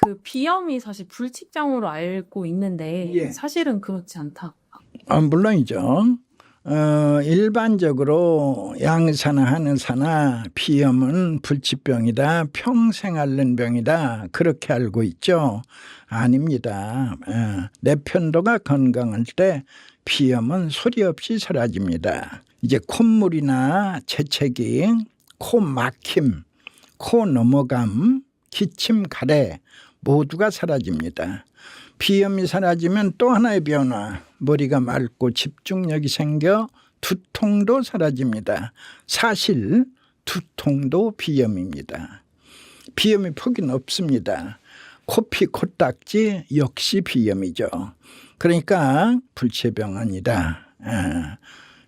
그 비염이 사실 불치병으로 알고 있는데 예. 사실은 그렇지 않다. 물론이죠. 일반적으로 양사나 한의사나 비염은 불치병이다, 평생 앓는 병이다, 그렇게 알고 있죠. 아닙니다. 내 편도가 건강할 때 비염은 소리 없이 사라집니다. 이제 콧물이나 재채기, 코 막힘, 코 넘어감, 기침, 가래 모두가 사라집니다. 비염이 사라지면 또 하나의 변화, 머리가 맑고 집중력이 생겨 두통도 사라집니다. 사실 두통도 비염입니다. 비염이 폭이 높습니다. 코피, 코딱지 역시 비염이죠. 그러니까 불치병원이다.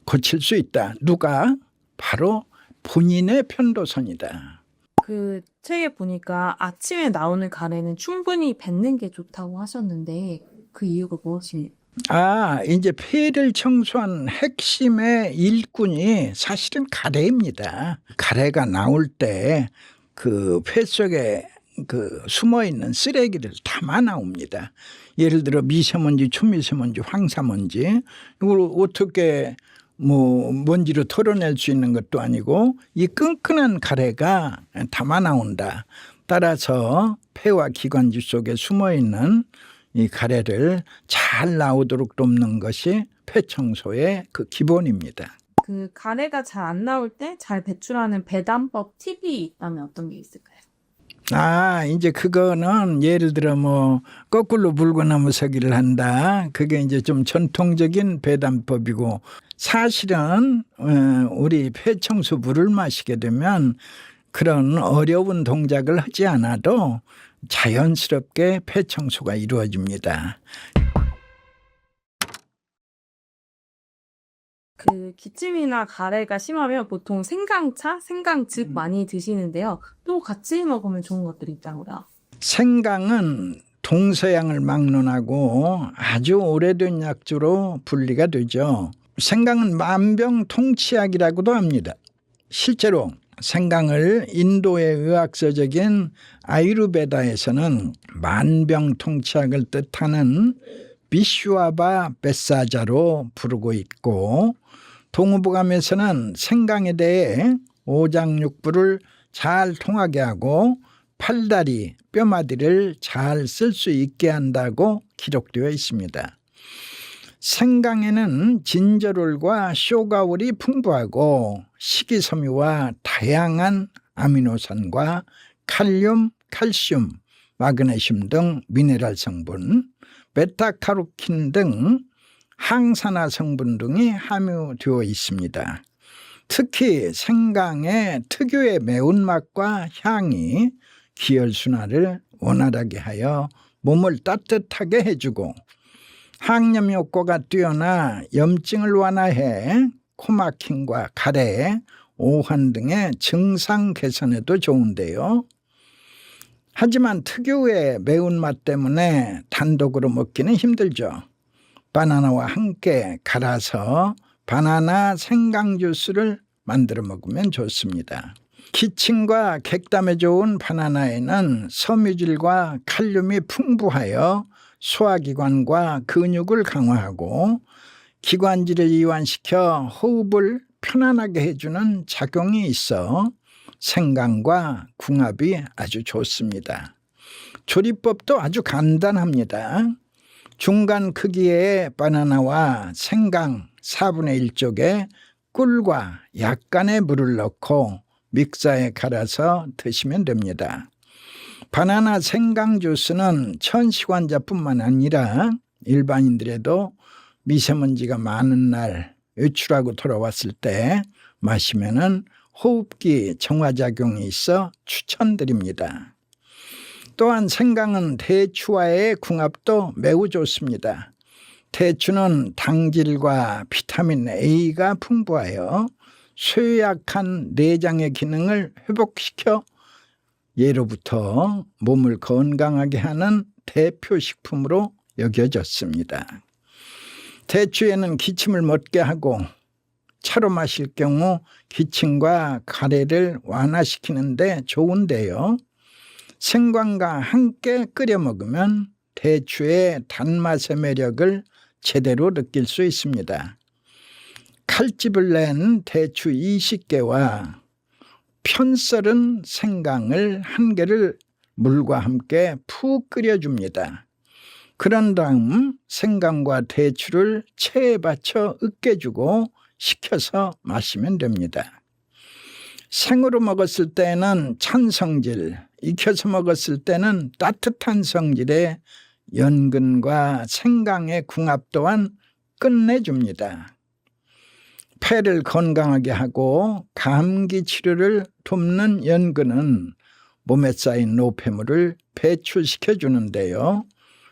고칠 수 있다. 누가? 바로 본인의 편도선이다. 그 책에 보니까 아침에 나오는 가래는 충분히 뱉는 게 좋다고 하셨는데 그 이유가 무엇이에요? 이제 폐를 청소한 핵심의 일꾼이 사실은 가래입니다. 가래가 나올 때 그 폐 속에 그 숨어 있는 쓰레기를 담아 나옵니다. 예를 들어 미세먼지, 초미세먼지, 황사먼지, 이걸 어떻게 먼지로 털어낼 수 있는 것도 아니고 이 끈끈한 가래가 담아 나온다. 따라서 폐와 기관지 속에 숨어 있는 이 가래를 잘 나오도록 돕는 것이 폐 청소의 그 기본입니다. 그 가래가 잘 안 나올 때 잘 배출하는 배담법 팁이 있다면 어떤 게 있을까요? 이제 그거는 예를 들어 거꾸로 물구나무 서기를 한다. 그게 이제 좀 전통적인 배담법이고, 사실은 우리 폐청소 물을 마시게 되면 그런 어려운 동작을 하지 않아도 자연스럽게 폐청소가 이루어집니다. 그 기침이나 가래가 심하면 보통 생강차, 생강즙 많이 드시는데요. 또 같이 먹으면 좋은 것들이 있다고요. 생강은 동서양을 막론하고 아주 오래된 약주로 분리가 되죠. 생강은 만병통치약이라고도 합니다. 실제로 생강을 인도의 의학서적인 아유르베다에서는 만병통치약을 뜻하는 비슈아바 베사자로 부르고 있고, 동의보감에서는 생강에 대해 오장육부를 잘 통하게 하고 팔다리, 뼈마디를 잘 쓸 수 있게 한다고 기록되어 있습니다. 생강에는 진저롤과 쇼가올이 풍부하고 식이섬유와 다양한 아미노산과 칼륨, 칼슘, 마그네슘 등 미네랄 성분, 베타카로틴 등 항산화 성분 등이 함유되어 있습니다. 특히 생강의 특유의 매운맛과 향이 기혈순환을 원활하게 하여 몸을 따뜻하게 해주고, 항염 효과가 뛰어나 염증을 완화해 코막힘과 가래, 오한 등의 증상 개선에도 좋은데요. 하지만 특유의 매운맛 때문에 단독으로 먹기는 힘들죠. 바나나와 함께 갈아서 바나나 생강 주스를 만들어 먹으면 좋습니다. 기침과 객담에 좋은 바나나에는 섬유질과 칼륨이 풍부하여 소화기관과 근육을 강화하고 기관지를 이완시켜 호흡을 편안하게 해주는 작용이 있어 생강과 궁합이 아주 좋습니다. 조리법도 아주 간단합니다. 중간 크기의 바나나와 생강 4분의 1쪽에 꿀과 약간의 물을 넣고 믹서에 갈아서 드시면 됩니다. 바나나 생강 주스는 천식환자뿐만 아니라 일반인들에도 미세먼지가 많은 날 외출하고 돌아왔을 때 마시면은 호흡기 정화작용이 있어 추천드립니다. 또한 생강은 대추와의 궁합도 매우 좋습니다. 대추는 당질과 비타민 A가 풍부하여 쇠약한 내장의 기능을 회복시켜 예로부터 몸을 건강하게 하는 대표 식품으로 여겨졌습니다. 대추에는 기침을 멎게 하고 차로 마실 경우 기침과 가래를 완화시키는 데 좋은데요. 생강과 함께 끓여 먹으면 대추의 단맛의 매력을 제대로 느낄 수 있습니다. 칼집을 낸 대추 20개와 편썰은 생강을 1개를 물과 함께 푹 끓여줍니다. 그런 다음 생강과 대추를 체에 받쳐 으깨주고 식혀서 마시면 됩니다. 생으로 먹었을 때는 찬 성질, 익혀서 먹었을 때는 따뜻한 성질의 연근과 생강의 궁합 또한 끝내줍니다. 폐를 건강하게 하고 감기 치료를 돕는 연근은 몸에 쌓인 노폐물을 배출시켜 주는데요.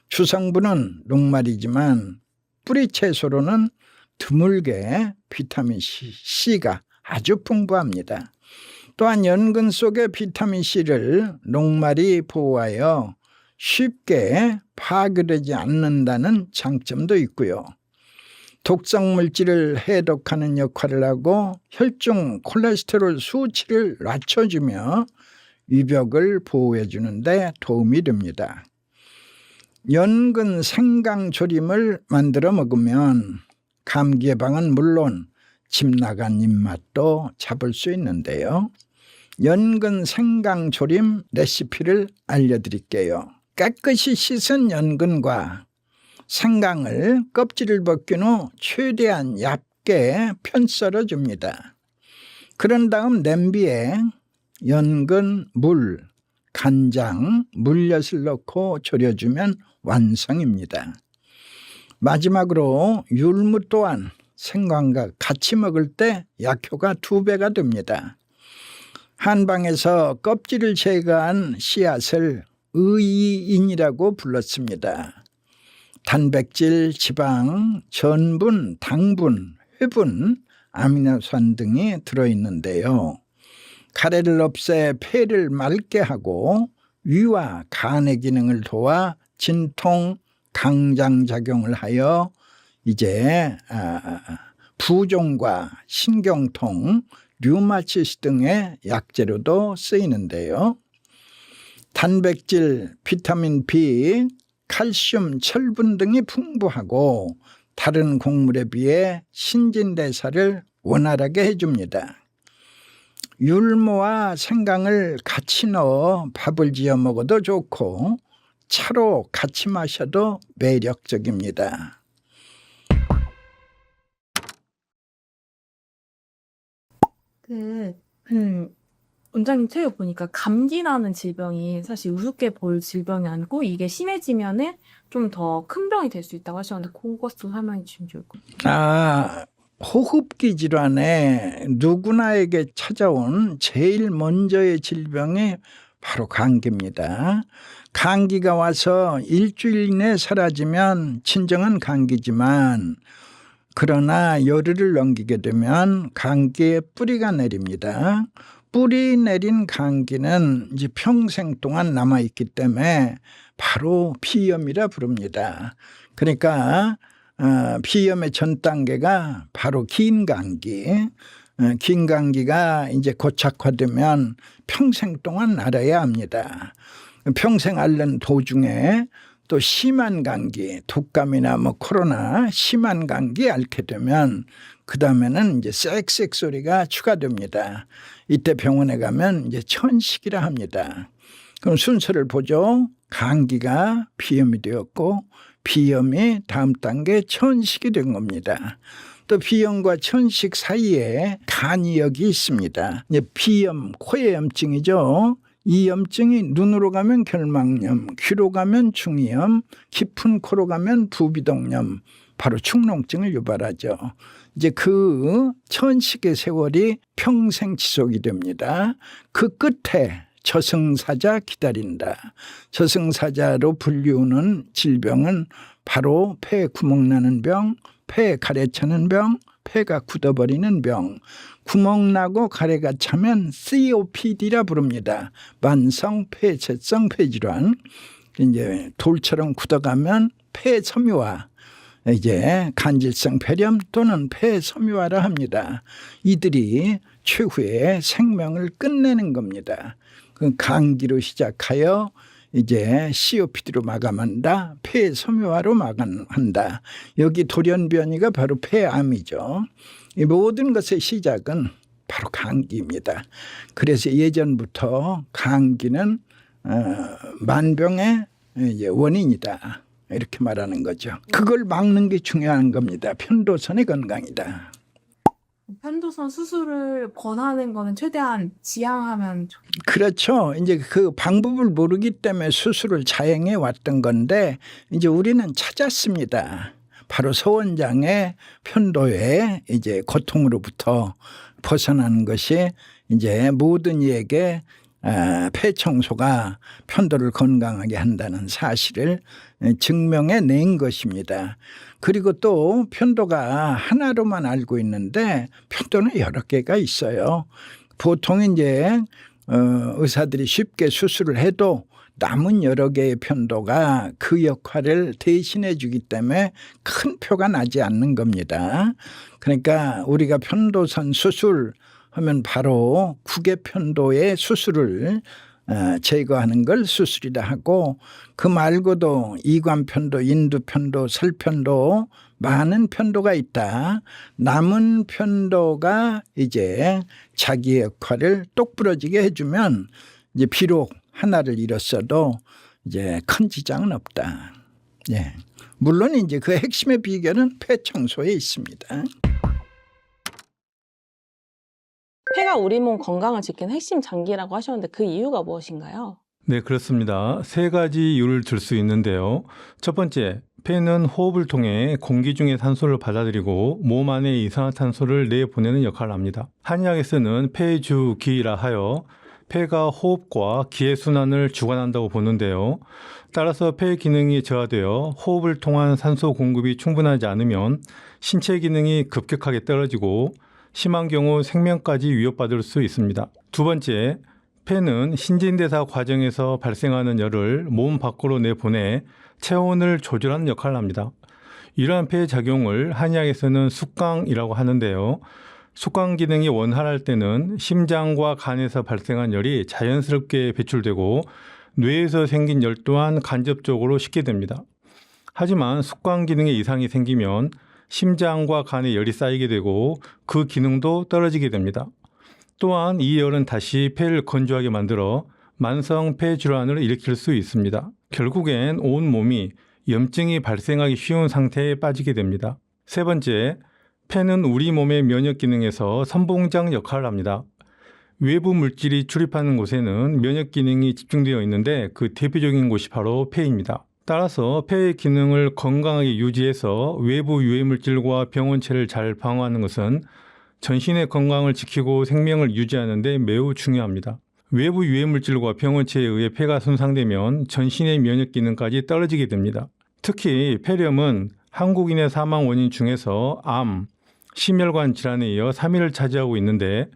주성분은 녹말이지만 뿌리 채소로는 드물게 비타민 C가 아주 풍부합니다. 또한 연근 속의 비타민 C를 녹말이 보호하여 쉽게 파괴되지 않는다는 장점도 있고요. 독성 물질을 해독하는 역할을 하고 혈중 콜레스테롤 수치를 낮춰주며 위벽을 보호해 주는데 도움이 됩니다. 연근 생강 조림을 만들어 먹으면 감기 예방은 물론 집 나간 입맛도 잡을 수 있는데요. 연근 생강 조림 레시피를 알려드릴게요. 깨끗이 씻은 연근과 생강을 껍질을 벗긴 후 최대한 얇게 편썰어 줍니다. 그런 다음 냄비에 연근, 물, 간장, 물엿을 넣고 졸여주면 완성입니다. 마지막으로 율무 또한 생강과 같이 먹을 때 약효가 2배가 됩니다. 한방에서 껍질을 제거한 씨앗을 의이인이라고 불렀습니다. 단백질, 지방, 전분, 당분, 회분, 아미노산 등이 들어있는데요. 가래를 없애 폐를 맑게 하고 위와 간의 기능을 도와 진통, 강장작용을 하여 이제 부종과 신경통, 류마티스 등의 약재로도 쓰이는데요. 단백질, 비타민 B, 칼슘, 철분 등이 풍부하고 다른 곡물에 비해 신진대사를 원활하게 해줍니다. 율무와 생강을 같이 넣어 밥을 지어 먹어도 좋고 차로 같이 마셔도 매력적입니다. 원장님 책에 보니까 감기 나는 질병이 사실 우습게 볼 질병이 아니고 이게 심해지면은 좀 더 큰 병이 될 수 있다고 하셨는데 그것도 설명해 주시면 좋을 것 같아요. 호흡기 질환에 누구나에게 찾아온 제일 먼저의 질병이 바로 감기입니다. 감기가 와서 일주일 이내 사라지면 진정한 감기지만 그러나 열흘을 넘기게 되면 감기에 뿌리가 내립니다. 뿌리 내린 감기는 이제 평생 동안 남아있기 때문에 바로 비염이라 부릅니다. 그러니까 비염의 전 단계가 바로 긴 감기. 긴 감기가 이제 고착화되면 평생 동안 앓아야 합니다. 평생 앓는 도중에 또 심한 감기, 독감이나 코로나 심한 감기 앓게 되면 그 다음에는 이제 쌕쌕 소리가 추가됩니다. 이때 병원에 가면 이제 천식이라 합니다. 그럼 순서를 보죠. 감기가 비염이 되었고 비염이 다음 단계 천식이 된 겁니다. 또 비염과 천식 사이에 간이역이 있습니다. 이제 비염, 코의 염증이죠. 이 염증이 눈으로 가면 결막염, 귀로 가면 중이염, 깊은 코로 가면 부비동염, 바로 축농증을 유발하죠. 이제 그 천식의 세월이 평생 지속이 됩니다. 그 끝에 저승사자 기다린다. 저승사자로 불리우는 질병은 바로 폐에 구멍 나는 병, 폐에 가래 차는 병, 폐가 굳어버리는 병. 구멍 나고 가래가 차면 COPD라 부릅니다. 만성 폐쇄성 폐질환. 이제 돌처럼 굳어가면 폐섬유화, 이제 간질성 폐렴 또는 폐섬유화라 합니다. 이들이 추후에 생명을 끝내는 겁니다. 그 감기로 시작하여 이제 COPD로 마감한다. 폐 섬유화로 마감한다. 여기 돌연변이가 바로 폐암이죠. 이 모든 것의 시작은 바로 감기입니다. 그래서 예전부터 감기는 만병의 이제 원인이다. 이렇게 말하는 거죠. 그걸 막는 게 중요한 겁니다. 편도선의 건강이다. 편도선 수술을 권하는 거는 최대한 지양하면 그렇죠. 이제 그 방법을 모르기 때문에 수술을 자행해 왔던 건데 이제 우리는 찾았습니다. 바로 소원장의 편도의 이제 고통으로부터 벗어나는 것이 이제 모든 이에게 폐 청소가 편도를 건강하게 한다는 사실을 증명해 낸 것입니다. 그리고 또 편도가 하나로만 알고 있는데 편도는 여러 개가 있어요. 보통 이제 의사들이 쉽게 수술을 해도 남은 여러 개의 편도가 그 역할을 대신해 주기 때문에 큰 표가 나지 않는 겁니다. 그러니까 우리가 편도선 수술 하면 바로 구개편도의 수술을 제거하는 걸 수술이라 하고 그 말고도 이관편도, 인두편도, 설편도 많은 편도가 있다. 남은 편도가 이제 자기 역할을 똑부러지게 해주면 이제 비록 하나를 잃었어도 이제 큰 지장은 없다. 예. 물론 이제 그 핵심의 비결은 폐 청소에 있습니다. 폐가 우리 몸 건강을 지키는 핵심 장기라고 하셨는데 그 이유가 무엇인가요? 네, 그렇습니다. 세 가지 이유를 들 수 있는데요. 첫 번째, 폐는 호흡을 통해 공기 중의 산소를 받아들이고 몸 안에 이산화탄소를 내보내는 역할을 합니다. 한의학에서는 폐주기라 하여 폐가 호흡과 기의 순환을 주관한다고 보는데요. 따라서 폐 기능이 저하되어 호흡을 통한 산소 공급이 충분하지 않으면 신체 기능이 급격하게 떨어지고 심한 경우 생명까지 위협받을 수 있습니다. 두 번째, 폐는 신진대사 과정에서 발생하는 열을 몸 밖으로 내보내 체온을 조절하는 역할을 합니다. 이러한 폐의 작용을 한의학에서는 숙광이라고 하는데요. 숙광 기능이 원활할 때는 심장과 간에서 발생한 열이 자연스럽게 배출되고 뇌에서 생긴 열 또한 간접적으로 식게 됩니다. 하지만 숙광 기능에 이상이 생기면 심장과 간에 열이 쌓이게 되고 그 기능도 떨어지게 됩니다. 또한 이 열은 다시 폐를 건조하게 만들어 만성 폐 질환을 일으킬 수 있습니다. 결국엔 온 몸이 염증이 발생하기 쉬운 상태에 빠지게 됩니다. 세 번째, 폐는 우리 몸의 면역 기능에서 선봉장 역할을 합니다. 외부 물질이 출입하는 곳에는 면역 기능이 집중되어 있는데 그 대표적인 곳이 바로 폐입니다. 따라서 폐의 기능을 건강하게 유지해서 외부 유해 물질과 병원체를 잘 방어하는 것은 전신의 건강을 지키고 생명을 유지하는 데 매우 중요합니다. 외부 유해 물질과 병원체에 의해 폐가 손상되면 전신의 면역 기능까지 떨어지게 됩니다. 특히 폐렴은 한국인의 사망 원인 중에서 암, 심혈관 질환에 이어 3위를 차지하고 있는데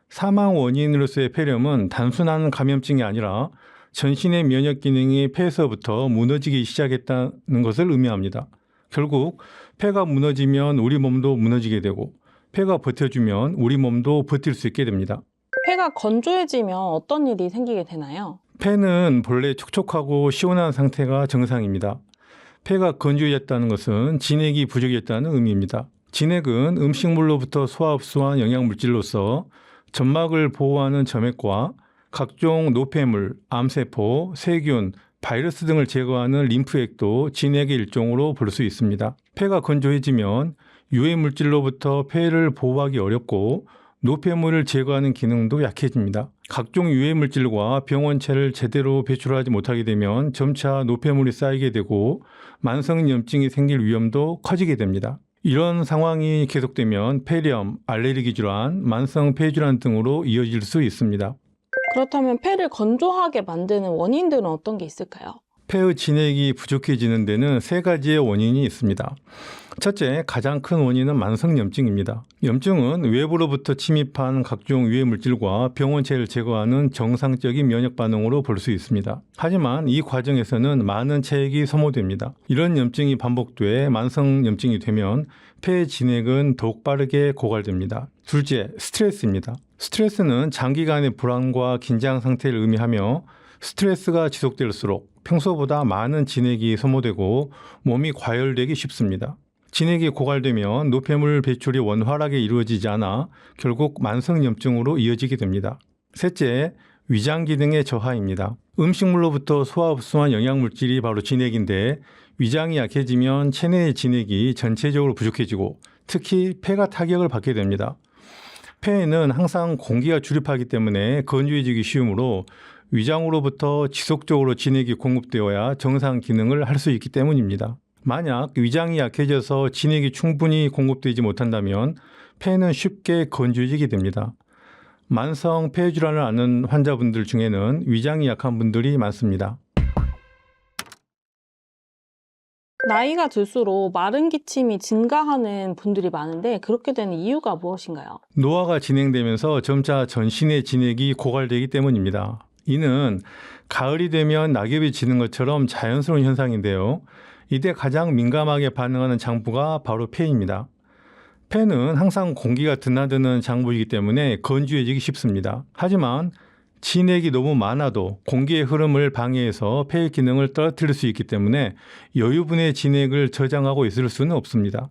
사망 원인으로서의 폐렴은 단순한 감염증이 아니라 전신의 면역 기능이 폐에서부터 무너지기 시작했다는 것을 의미합니다. 결국 폐가 무너지면 우리 몸도 무너지게 되고 폐가 버텨주면 우리 몸도 버틸 수 있게 됩니다. 폐가 건조해지면 어떤 일이 생기게 되나요? 폐는 본래 촉촉하고 시원한 상태가 정상입니다. 폐가 건조해졌다는 것은 진액이 부족했다는 의미입니다. 진액은 음식물로부터 소화 흡수한 영양물질로서 점막을 보호하는 점액과 각종 노폐물, 암세포, 세균, 바이러스 등을 제거하는 림프액도 진액의 일종으로 볼 수 있습니다. 폐가 건조해지면 유해 물질로부터 폐를 보호하기 어렵고 노폐물을 제거하는 기능도 약해집니다. 각종 유해 물질과 병원체를 제대로 배출하지 못하게 되면 점차 노폐물이 쌓이게 되고 만성염증이 생길 위험도 커지게 됩니다. 이런 상황이 계속되면 폐렴, 알레르기 질환, 만성 폐질환 등으로 이어질 수 있습니다. 그렇다면 폐를 건조하게 만드는 원인들은 어떤 게 있을까요? 폐의 진액이 부족해지는 데는 세 가지의 원인이 있습니다. 첫째, 가장 큰 원인은 만성염증입니다. 염증은 외부로부터 침입한 각종 유해 물질과 병원체를 제거하는 정상적인 면역 반응으로 볼 수 있습니다. 하지만 이 과정에서는 많은 체액이 소모됩니다. 이런 염증이 반복돼 만성염증이 되면 폐의 진액은 더욱 빠르게 고갈됩니다. 둘째, 스트레스입니다. 스트레스는 장기간의 불안과 긴장 상태를 의미하며 스트레스가 지속될수록 평소보다 많은 진액이 소모되고 몸이 과열되기 쉽습니다. 진액이 고갈되면 노폐물 배출이 원활하게 이루어지지 않아 결국 만성염증으로 이어지게 됩니다. 셋째, 위장 기능의 저하입니다. 음식물로부터 소화 흡수한 영양물질이 바로 진액인데 위장이 약해지면 체내의 진액이 전체적으로 부족해지고 특히 폐가 타격을 받게 됩니다. 폐에는 항상 공기가 주립하기 때문에 건조해지기 쉬우므로 위장으로부터 지속적으로 진액이 공급되어야 정상 기능을 할 수 있기 때문입니다. 만약 위장이 약해져서 진액이 충분히 공급되지 못한다면 폐는 쉽게 건조해지게 됩니다. 만성 폐질환을 앓는 환자분들 중에는 위장이 약한 분들이 많습니다. 나이가 들수록 마른 기침이 증가하는 분들이 많은데 그렇게 되는 이유가 무엇인가요? 노화가 진행되면서 점차 전신의 진액이 고갈되기 때문입니다. 이는 가을이 되면 낙엽이 지는 것처럼 자연스러운 현상인데요. 이때 가장 민감하게 반응하는 장부가 바로 폐입니다. 폐는 항상 공기가 드나드는 장부이기 때문에 건조해지기 쉽습니다. 하지만 진액이 너무 많아도 공기의 흐름을 방해해서 폐의 기능을 떨어뜨릴 수 있기 때문에 여유분의 진액을 저장하고 있을 수는 없습니다.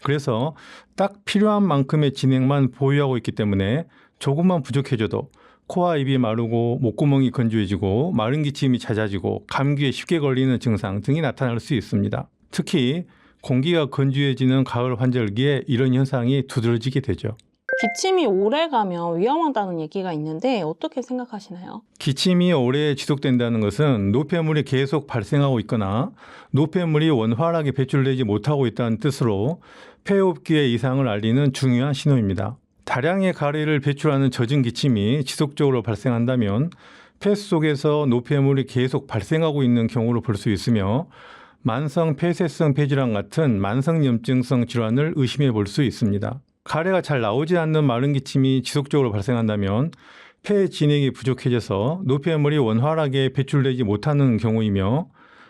그래서 딱 필요한 만큼의 진액만 보유하고 있기 때문에 조금만 부족해져도 코와 입이 마르고 목구멍이 건조해지고 마른 기침이 잦아지고 감기에 쉽게 걸리는 증상 등이 나타날 수 있습니다. 특히 공기가 건조해지는 가을 환절기에 이런 현상이 두드러지게 되죠. 기침이 오래 가면 위험하다는 얘기가 있는데 어떻게 생각하시나요? 기침이 오래 지속된다는 것은 노폐물이 계속 발생하고 있거나 노폐물이 원활하게 배출되지 못하고 있다는 뜻으로 폐호흡기의 이상을 알리는 중요한 신호입니다. 다량의 가래를 배출하는 젖은 기침이 지속적으로 발생한다면 폐 속에서 노폐물이 계속 발생하고 있는 경우로 볼 수 있으며 만성 폐쇄성 폐질환 같은 만성염증성 질환을 의심해 볼 수 있습니다. 가래가 잘 나오지 않는 마른 기침이 지속적으로 발생한다면 폐 진액이 부족해져서 노폐물이 원활하게 배출되지 못하는 경우이며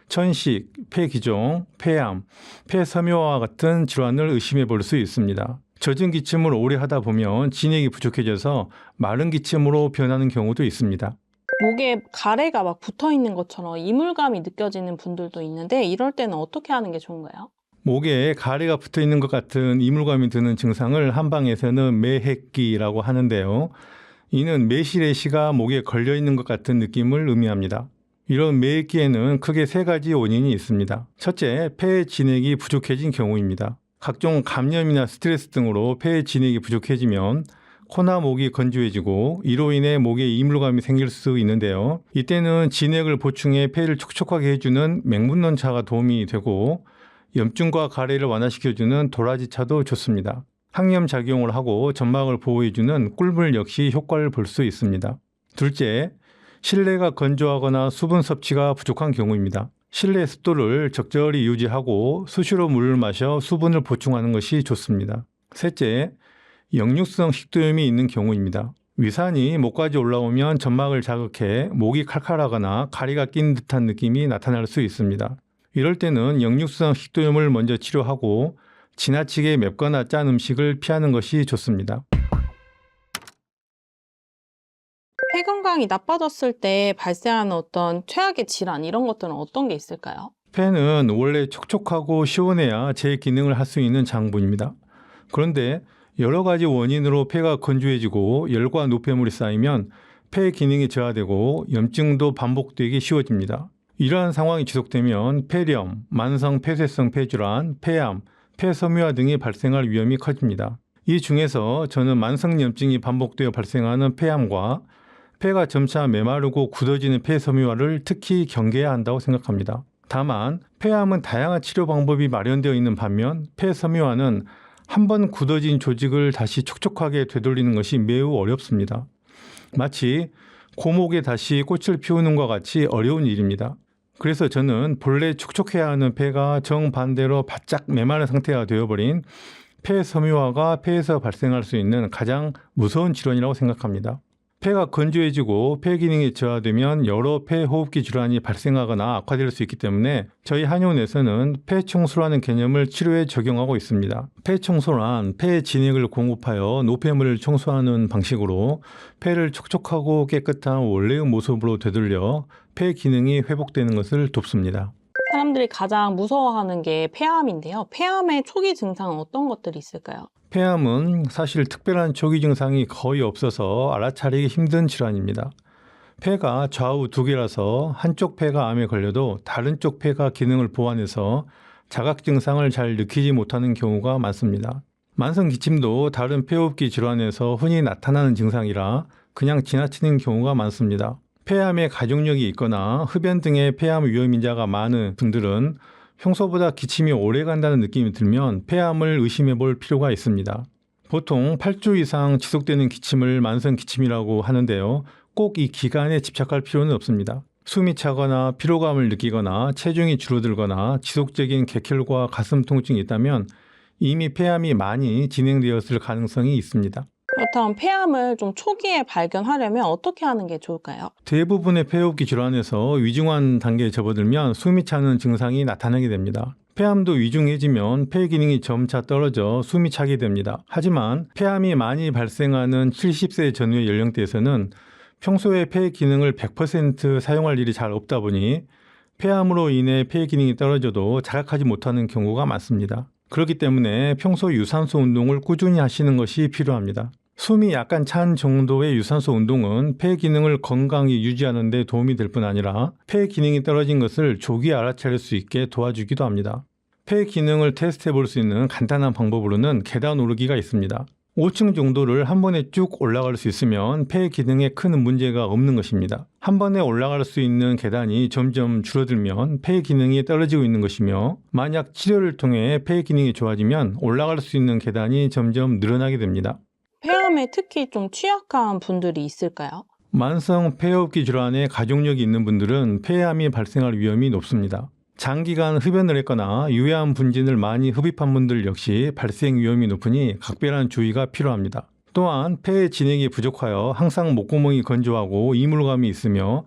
천식, 폐기종, 폐암, 폐섬유화와 같은 질환을 의심해 볼 수 있습니다. 젖은 기침을 오래 하다 보면 진액이 부족해져서 마른 기침으로 변하는 경우도 있습니다. 목에 가래가 막 붙어 있는 것처럼 이물감이 느껴지는 분들도 있는데 이럴 때는 어떻게 하는 게 좋은가요? 목에 가래가 붙어 있는 것 같은 이물감이 드는 증상을 한방에서는 매핵기라고 하는데요. 이는 매실의시가 목에 걸려 있는 것 같은 느낌을 의미합니다. 이런 매핵기에는 크게 세 가지 원인이 있습니다. 첫째, 폐의 진액이 부족해진 경우입니다. 각종 감염이나 스트레스 등으로 폐의 진액이 부족해지면 코나 목이 건조해지고 이로 인해 목에 이물감이 생길 수 있는데요. 이때는 진액을 보충해 폐를 촉촉하게 해주는 맹문논차가 도움이 되고 염증과 가래를 완화시켜주는 도라지차도 좋습니다. 항염 작용을 하고 점막을 보호해주는 꿀물 역시 효과를 볼 수 있습니다. 둘째, 실내가 건조하거나 수분 섭취가 부족한 경우입니다. 실내 습도를 적절히 유지하고 수시로 물을 마셔 수분을 보충하는 것이 좋습니다. 셋째, 역류성 식도염이 있는 경우입니다. 위산이 목까지 올라오면 점막을 자극해 목이 칼칼하거나 가리가 낀 듯한 느낌이 나타날 수 있습니다. 이럴 때는 역류성 식도염을 먼저 치료하고 지나치게 맵거나 짠 음식을 피하는 것이 좋습니다. 폐 건강이 나빠졌을 때 발생하는 어떤 최악의 질환 이런 것들은 어떤 게 있을까요? 폐는 원래 촉촉하고 시원해야 제 기능을 할 수 있는 장부입니다. 그런데 여러 가지 원인으로 폐가 건조해지고 열과 노폐물이 쌓이면 폐 기능이 저하되고 염증도 반복되기 쉬워집니다. 이러한 상황이 지속되면 폐렴, 만성 폐쇄성 폐질환, 폐암, 폐섬유화 등이 발생할 위험이 커집니다. 이 중에서 저는 만성염증이 반복되어 발생하는 폐암과 폐가 점차 메마르고 굳어지는 폐섬유화를 특히 경계해야 한다고 생각합니다. 다만 폐암은 다양한 치료 방법이 마련되어 있는 반면 폐섬유화는 한번 굳어진 조직을 다시 촉촉하게 되돌리는 것이 매우 어렵습니다. 마치 고목에 다시 꽃을 피우는 것과 같이 어려운 일입니다. 그래서 저는 본래 촉촉해야 하는 폐가 정반대로 바짝 메마른 상태가 되어버린 폐섬유화가 폐에서 발생할 수 있는 가장 무서운 질환이라고 생각합니다. 폐가 건조해지고 폐 기능이 저하되면 여러 폐호흡기 질환이 발생하거나 악화될 수 있기 때문에 저희 한의원에서는 폐청소라는 개념을 치료에 적용하고 있습니다. 폐청소란 폐 진액을 공급하여 노폐물을 청소하는 방식으로 폐를 촉촉하고 깨끗한 원래의 모습으로 되돌려 폐 기능이 회복되는 것을 돕습니다. 사람들이 가장 무서워하는 게 폐암인데요. 폐암의 초기 증상은 어떤 것들이 있을까요? 폐암은 사실 특별한 초기 증상이 거의 없어서 알아차리기 힘든 질환입니다. 폐가 좌우 두 개라서 한쪽 폐가 암에 걸려도 다른 쪽 폐가 기능을 보완해서 자각 증상을 잘 느끼지 못하는 경우가 많습니다. 만성 기침도 다른 폐호흡기 질환에서 흔히 나타나는 증상이라 그냥 지나치는 경우가 많습니다. 폐암에 가족력이 있거나 흡연 등의 폐암 위험 인자가 많은 분들은 평소보다 기침이 오래 간다는 느낌이 들면 폐암을 의심해 볼 필요가 있습니다. 보통 8주 이상 지속되는 기침을 만성 기침이라고 하는데요. 꼭 이 기간에 집착할 필요는 없습니다. 숨이 차거나 피로감을 느끼거나 체중이 줄어들거나 지속적인 객혈과 가슴 통증이 있다면 이미 폐암이 많이 진행되었을 가능성이 있습니다. 그렇다면 폐암을 좀 초기에 발견하려면 어떻게 하는 게 좋을까요? 대부분의 폐호흡기 질환에서 위중한 단계에 접어들면 숨이 차는 증상이 나타나게 됩니다. 폐암도 위중해지면 폐 기능이 점차 떨어져 숨이 차게 됩니다. 하지만 폐암이 많이 발생하는 70세 전후의 연령대에서는 평소에 폐 기능을 100% 사용할 일이 잘 없다 보니 폐암으로 인해 폐 기능이 떨어져도 자각하지 못하는 경우가 많습니다. 그렇기 때문에 평소 유산소 운동을 꾸준히 하시는 것이 필요합니다. 숨이 약간 찬 정도의 유산소 운동은 폐 기능을 건강히 유지하는 데 도움이 될 뿐 아니라 폐 기능이 떨어진 것을 조기에 알아차릴 수 있게 도와주기도 합니다. 폐 기능을 테스트해 볼 수 있는 간단한 방법으로는 계단 오르기가 있습니다. 5층 정도를 한 번에 쭉 올라갈 수 있으면 폐 기능에 큰 문제가 없는 것입니다. 한 번에 올라갈 수 있는 계단이 점점 줄어들면 폐 기능이 떨어지고 있는 것이며 만약 치료를 통해 폐 기능이 좋아지면 올라갈 수 있는 계단이 점점 늘어나게 됩니다. 폐암에 특히 좀 취약한 분들이 있을까요? 만성 폐호흡기 질환에 가족력이 있는 분들은 폐암이 발생할 위험이 높습니다. 장기간 흡연을 했거나 유해한 분진을 많이 흡입한 분들 역시 발생 위험이 높으니 각별한 주의가 필요합니다. 또한 폐의 진액이 부족하여 항상 목구멍이 건조하고 이물감이 있으며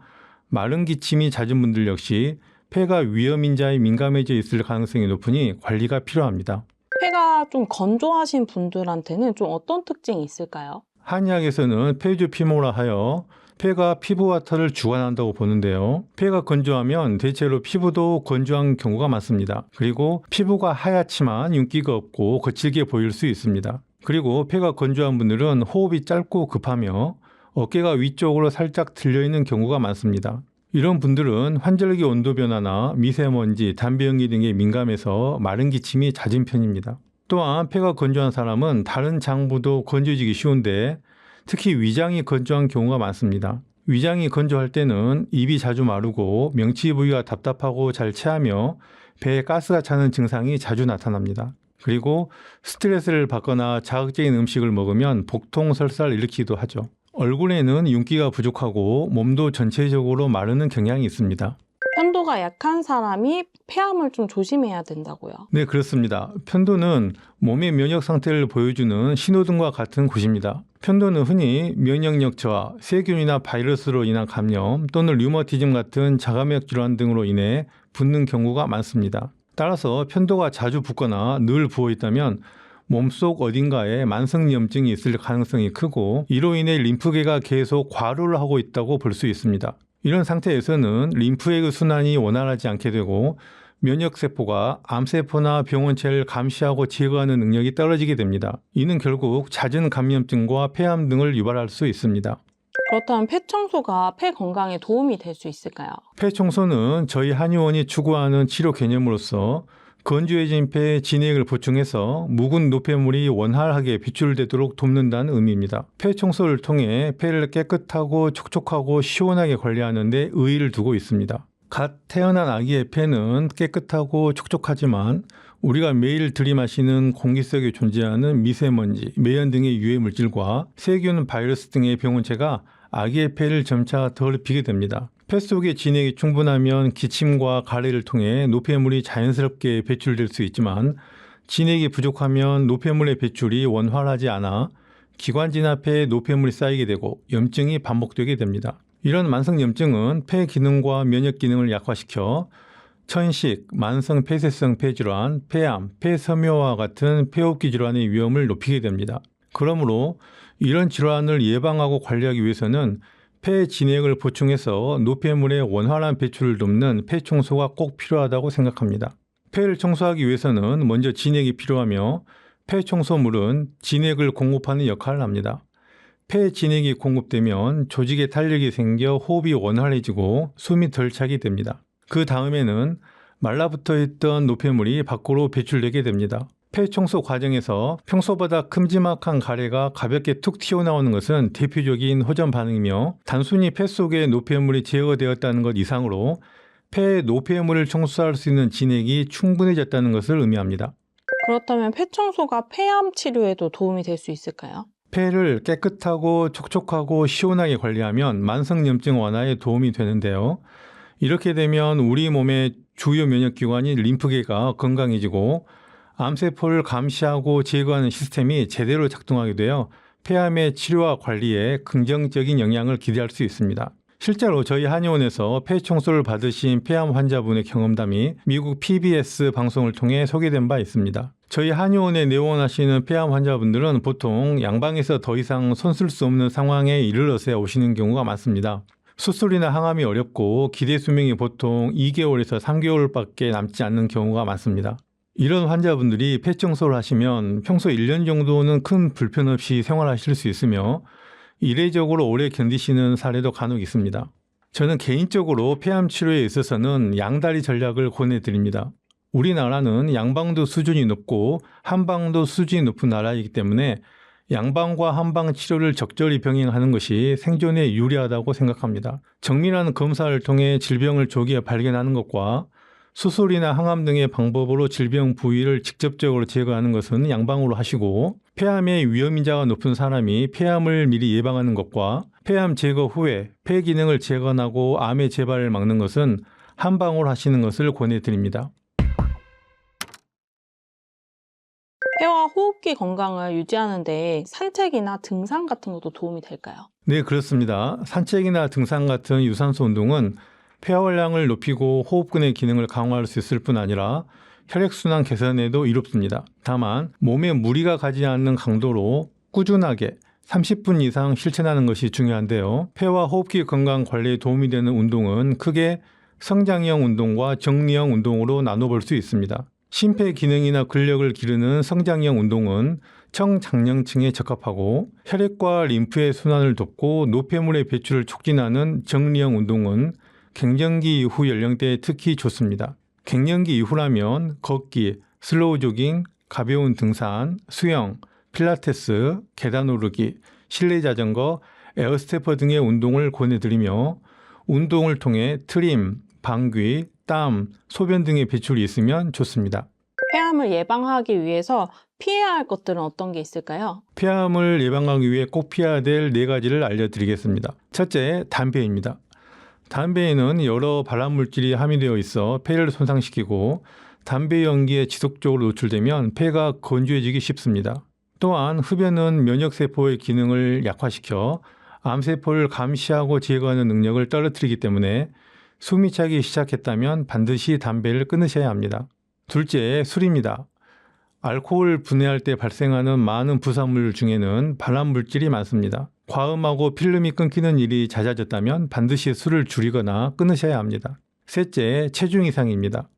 마른 기침이 잦은 분들 역시 폐가 위험인자에 민감해져 있을 가능성이 높으니 관리가 필요합니다. 폐가 좀 건조하신 분들한테는 좀 어떤 특징이 있을까요? 한의학에서는 폐주피모라 하여 폐가 피부와 털을 주관한다고 보는데요. 폐가 건조하면 대체로 피부도 건조한 경우가 많습니다. 그리고 피부가 하얗지만 윤기가 없고 거칠게 보일 수 있습니다. 그리고 폐가 건조한 분들은 호흡이 짧고 급하며 어깨가 위쪽으로 살짝 들려있는 경우가 많습니다. 이런 분들은 환절기 온도 변화나 미세먼지, 담배 연기 등에 민감해서 마른 기침이 잦은 편입니다. 또한 폐가 건조한 사람은 다른 장부도 건조해지기 쉬운데 특히 위장이 건조한 경우가 많습니다. 위장이 건조할 때는 입이 자주 마르고 명치 부위가 답답하고 잘 체하며 배에 가스가 차는 증상이 자주 나타납니다. 그리고 스트레스를 받거나 자극적인 음식을 먹으면 복통, 설사를 일으키기도 하죠. 얼굴에는 윤기가 부족하고 몸도 전체적으로 마르는 경향이 있습니다. 편도가 약한 사람이 폐암을 좀 조심해야 된다고요. 네, 그렇습니다. 편도는 몸의 면역 상태를 보여주는 신호등과 같은 곳입니다. 편도는 흔히 면역력 저하, 세균이나 바이러스로 인한 감염 또는 류머티즘 같은 자가면역 질환 등으로 인해 붓는 경우가 많습니다. 따라서 편도가 자주 붓거나 늘 부어 있다면 몸속 어딘가에 만성염증이 있을 가능성이 크고 이로 인해 림프계가 계속 과로를 하고 있다고 볼 수 있습니다. 이런 상태에서는 림프의 순환이 원활하지 않게 되고 면역세포가 암세포나 병원체를 감시하고 제거하는 능력이 떨어지게 됩니다. 이는 결국 잦은 감염증과 폐암 등을 유발할 수 있습니다. 그렇다면 폐청소가 폐 건강에 도움이 될 수 있을까요? 폐청소는 저희 한의원이 추구하는 치료 개념으로서 건조해진 폐에 진액을 보충해서 묵은 노폐물이 원활하게 배출되도록 돕는다는 의미입니다. 폐청소를 통해 폐를 깨끗하고 촉촉하고 시원하게 관리하는 데 의의를 두고 있습니다. 갓 태어난 아기의 폐는 깨끗하고 촉촉하지만 우리가 매일 들이마시는 공기 속에 존재하는 미세먼지, 매연 등의 유해 물질과 세균, 바이러스 등의 병원체가 아기의 폐를 점차 더럽히게 됩니다. 폐 속의 진액이 충분하면 기침과 가래를 통해 노폐물이 자연스럽게 배출될 수 있지만 진액이 부족하면 노폐물의 배출이 원활하지 않아 기관지나 폐에 노폐물이 쌓이게 되고 염증이 반복되게 됩니다. 이런 만성염증은 폐 기능과 면역 기능을 약화시켜 천식, 만성 폐쇄성 폐질환, 폐암, 폐섬유와 같은 폐호흡기 질환의 위험을 높이게 됩니다. 그러므로 이런 질환을 예방하고 관리하기 위해서는 폐 진액을 보충해서 노폐물의 원활한 배출을 돕는 폐 청소가 꼭 필요하다고 생각합니다. 폐를 청소하기 위해서는 먼저 진액이 필요하며 폐 청소물은 진액을 공급하는 역할을 합니다. 폐 진액이 공급되면 조직에 탄력이 생겨 호흡이 원활해지고 숨이 덜 차게 됩니다. 그 다음에는 말라붙어 있던 노폐물이 밖으로 배출되게 됩니다. 폐 청소 과정에서 평소보다 큼지막한 가래가 가볍게 툭 튀어나오는 것은 대표적인 호전 반응이며 단순히 폐 속에 노폐물이 제거되었다는 것 이상으로 폐의 노폐물을 청소할 수 있는 진액이 충분해졌다는 것을 의미합니다. 그렇다면 폐 청소가 폐암 치료에도 도움이 될 수 있을까요? 폐를 깨끗하고 촉촉하고 시원하게 관리하면 만성염증 완화에 도움이 되는데요. 이렇게 되면 우리 몸의 주요 면역기관인 림프계가 건강해지고 암세포를 감시하고 제거하는 시스템이 제대로 작동하게 되어 폐암의 치료와 관리에 긍정적인 영향을 기대할 수 있습니다. 실제로 저희 한의원에서 폐 청소를 받으신 폐암 환자분의 경험담이 미국 PBS 방송을 통해 소개된 바 있습니다. 저희 한의원에 내원하시는 폐암 환자분들은 보통 양방에서 더 이상 손 쓸 수 없는 상황에 이르러서 오시는 경우가 많습니다. 수술이나 항암이 어렵고 기대 수명이 보통 2개월에서 3개월밖에 남지 않는 경우가 많습니다. 이런 환자분들이 폐 청소를 하시면 평소 1년 정도는 큰 불편 없이 생활하실 수 있으며 이례적으로 오래 견디시는 사례도 간혹 있습니다. 저는 개인적으로 폐암 치료에 있어서는 양다리 전략을 권해드립니다. 우리나라는 양방도 수준이 높고 한방도 수준이 높은 나라이기 때문에 양방과 한방 치료를 적절히 병행하는 것이 생존에 유리하다고 생각합니다. 정밀한 검사를 통해 질병을 조기에 발견하는 것과 수술이나 항암 등의 방법으로 질병 부위를 직접적으로 제거하는 것은 양방으로 하시고 폐암의 위험인자가 높은 사람이 폐암을 미리 예방하는 것과 폐암 제거 후에 폐 기능을 재건하고 암의 재발을 막는 것은 한방으로 하시는 것을 권해드립니다. 폐와 호흡기 건강을 유지하는 데 산책이나 등산 같은 것도 도움이 될까요? 네, 그렇습니다. 산책이나 등산 같은 유산소 운동은 폐활량을 높이고 호흡근의 기능을 강화할 수 있을 뿐 아니라 혈액순환 개선에도 이롭습니다. 다만 몸에 무리가 가지 않는 강도로 꾸준하게 30분 이상 실천하는 것이 중요한데요. 폐와 호흡기 건강 관리에 도움이 되는 운동은 크게 성장형 운동과 정리형 운동으로 나눠볼 수 있습니다. 심폐 기능이나 근력을 기르는 성장형 운동은 청장년층에 적합하고 혈액과 림프의 순환을 돕고 노폐물의 배출을 촉진하는 정리형 운동은 갱년기 이후 연령대에 특히 좋습니다. 갱년기 이후라면 걷기, 슬로우 조깅, 가벼운 등산, 수영, 필라테스, 계단 오르기, 실내 자전거, 에어스태퍼 등의 운동을 권해드리며 운동을 통해 트림, 방귀, 땀, 소변 등의 배출이 있으면 좋습니다. 폐암을 예방하기 위해서 피해야 할 것들은 어떤 게 있을까요? 폐암을 예방하기 위해 꼭 피해야 될 4가지를 알려드리겠습니다. 첫째, 담배입니다. 담배에는 여러 발암물질이 함유되어 있어 폐를 손상시키고 담배 연기에 지속적으로 노출되면 폐가 건조해지기 쉽습니다. 또한 흡연은 면역세포의 기능을 약화시켜 암세포를 감시하고 제거하는 능력을 떨어뜨리기 때문에 숨이 차기 시작했다면 반드시 담배를 끊으셔야 합니다. 둘째, 술입니다. 알코올 분해할 때 발생하는 많은 부산물 중에는 발암물질이 많습니다. 과음하고 필름이 끊기는 일이 잦아졌다면 반드시 술을 줄이거나 끊으셔야 합니다. 셋째, 체중 이상입니다.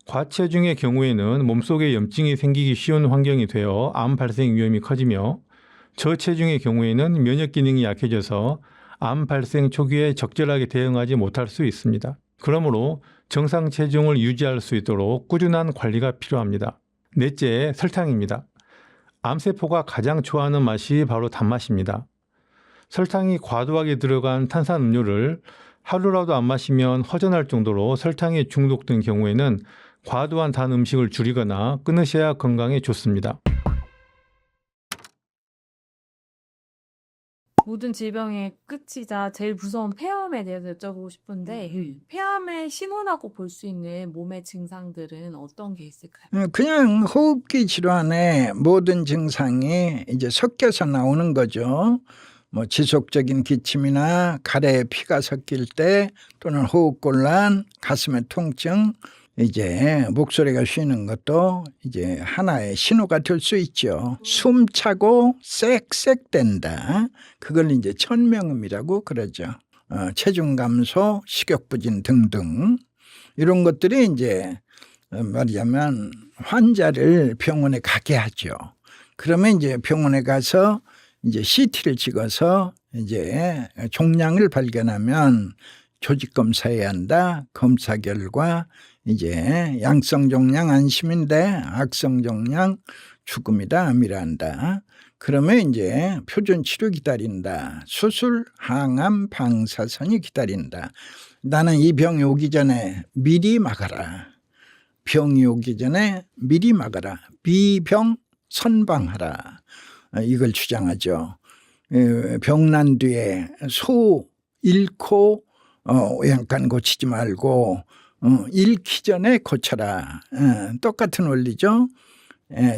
과체중의 경우에는 몸속에 염증이 생기기 쉬운 환경이 되어 암 발생 위험이 커지며 저체중의 경우에는 면역 기능이 약해져서 암 발생 초기에 적절하게 대응하지 못할 수 있습니다. 그러므로 정상 체중을 유지할 수 있도록 꾸준한 관리가 필요합니다. 넷째, 설탕입니다. 암세포가 가장 좋아하는 맛이 바로 단맛입니다. 설탕이 과도하게 들어간 탄산음료를 하루라도 안 마시면 허전할 정도로 설탕에 중독된 경우에는 과도한 단 음식을 줄이거나 끊으셔야 건강에 좋습니다. 모든 질병의 끝이자 제일 무서운 폐암에 대해서 여쭤보고 싶은데 폐암을 신호라고 볼 수 있는 몸의 증상들은 어떤 게 있을까요? 그냥 호흡기 질환의 모든 증상이 이제 섞여서 나오는 거죠. 뭐 지속적인 기침이나 가래에 피가 섞일 때 또는 호흡곤란, 가슴의 통증, 이제 목소리가 쉬는 것도 이제 하나의 신호가 될 수 있죠. 숨차고 쌕쌕댄다. 그걸 이제 천명음이라고 그러죠. 체중 감소, 식욕 부진 등등 이런 것들이 이제 말하자면 환자를 병원에 가게 하죠. 그러면 이제 병원에 가서 이제 CT를 찍어서 이제 종양을 발견하면 조직 검사해야 한다. 검사 결과 이제 양성 종양 안심인데 악성 종양 죽음이다, 암이라 한다. 그러면 이제 표준 치료 기다린다. 수술, 항암, 방사선이 기다린다. 나는 이 병이 오기 전에 미리 막아라. 병이 오기 전에 미리 막아라. 미병 선방하라. 이걸 주장하죠. 병난 뒤에 소 잃고 약간 고치지 말고 잃기 전에 고쳐라. 똑같은 원리죠.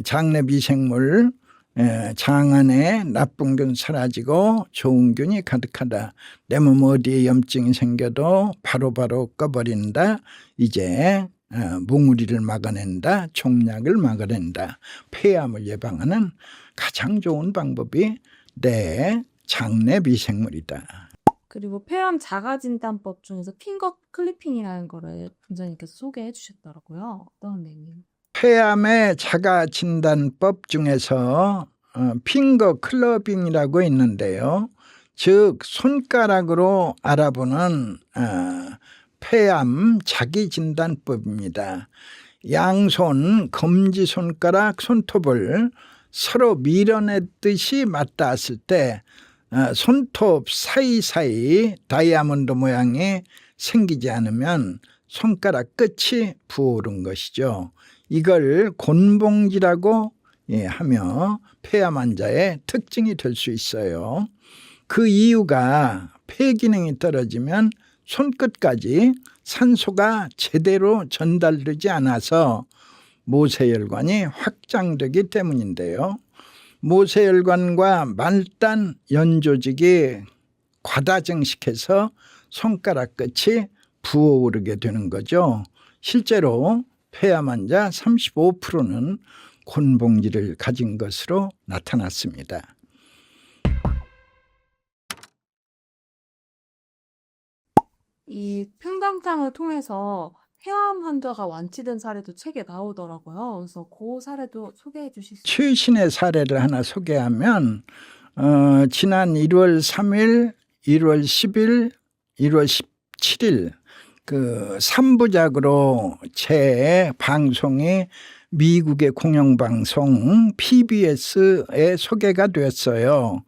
장내 미생물, 장 안에 나쁜 균 사라지고 좋은 균이 가득하다. 내 몸 어디에 염증이 생겨도 바로바로 꺼버린다. 이제 몽우리를 막아낸다. 종약을 막아낸다. 폐암을 예방하는 가장 좋은 방법이 내 장내 미생물이다. 그리고 폐암 자가진단법 중에서 핑거 클리핑이라는 거를 원장님께서 소개해 주셨더라고요. 어떤 내용? 폐암의 자가진단법 중에서 핑거 클러빙이라고 있는데요. 즉 손가락으로 알아보는 폐암 자기진단법입니다. 양손 검지손가락 손톱을 서로 밀어냈듯이 맞닿았을 때 손톱 사이사이 다이아몬드 모양이 생기지 않으면 손가락 끝이 부어오른 것이죠. 이걸 곤봉지라고 하며 폐암 환자의 특징이 될 수 있어요. 그 이유가 폐 기능이 떨어지면 손끝까지 산소가 제대로 전달되지 않아서 모세혈관이 확장되기 때문인데요. 모세혈관과 말단 연조직이 과다증식해서 손가락 끝이 부어오르게 되는 거죠. 실제로 폐암 환자 35%는 곤봉지를 가진 것으로 나타났습니다. 이 평정상을 통해서 폐암 환자가 완치된 사례도 책에 나오더라고요. 그래서 그 사례도 소개해 주실 수 있어요? 최신의 사례를 하나 소개하면 지난 1월 3일, 1월 10일, 1월 17일 그 3부작으로 제 방송이 미국의 공영방송 PBS에 소개가 됐어요.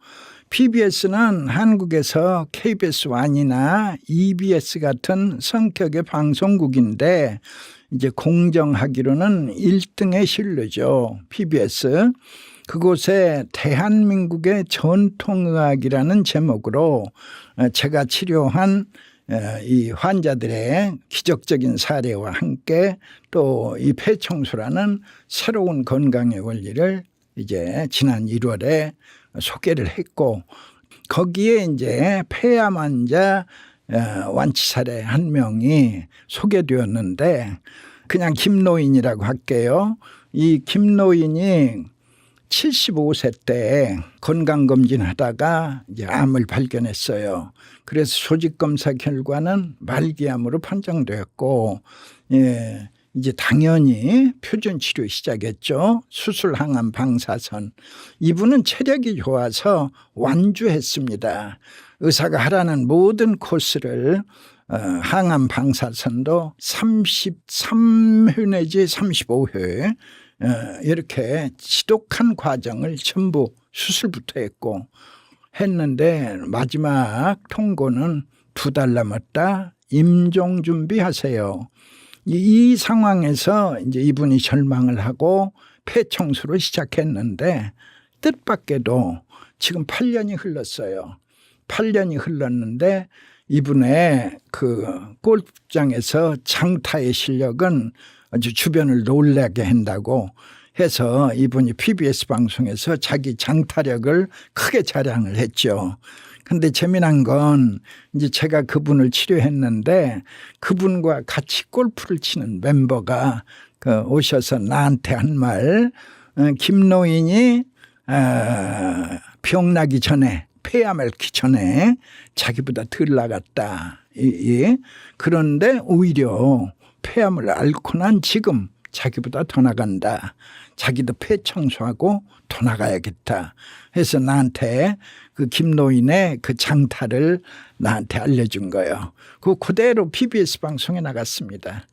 PBS는 한국에서 KBS 1이나 EBS 같은 성격의 방송국인데 이제 공정하기로는 1등의 신뢰죠. PBS. 그곳에 대한민국의 전통의학이라는 제목으로 제가 치료한 이 환자들의 기적적인 사례와 함께 또 이 폐청소라는 새로운 건강의 원리를 이제 지난 1월에 소개를 했고 거기에 이제 폐암 환자 완치 사례 한 명이 소개되었는데 그냥 김노인이라고 할게요. 이 김노인이 75세 때 건강검진 하다가 이제 암을 발견했어요. 그래서 조직검사 결과는 말기암으로 판정되었고, 이제 당연히 표준치료 시작했죠. 수술, 항암, 방사선. 이분은 체력이 좋아서 완주했습니다. 의사가 하라는 모든 코스를 항암, 방사선도 33회 내지 35회 이렇게 지독한 과정을 전부 수술부터 했는데 마지막 통고는 2달 남았다. 임종 준비하세요. 이 상황에서 이제 이분이 절망을 하고 폐청소를 시작했는데 뜻밖에도 지금 8년이 흘렀어요. 8년이 흘렀는데 이분의 그 골프장에서 장타의 실력은 아주 주변을 놀라게 한다고 해서 이분이 PBS 방송에서 자기 장타력을 크게 자랑을 했죠. 근데 재미난 건 이제 제가 그분을 치료했는데 그분과 같이 골프를 치는 멤버가 오셔서 나한테 한 말, 김노인이 병 나기 전에, 폐암 앓기 전에 자기보다 덜 나갔다. 그런데 오히려 폐암을 앓고 난 지금 자기보다 더 나간다. 자기도 폐 청소하고 더 나가야겠다. 해서 나한테 그 김노인의 그 장타를 나한테 알려준 거예요. 그대로 PBS 방송에 나갔습니다.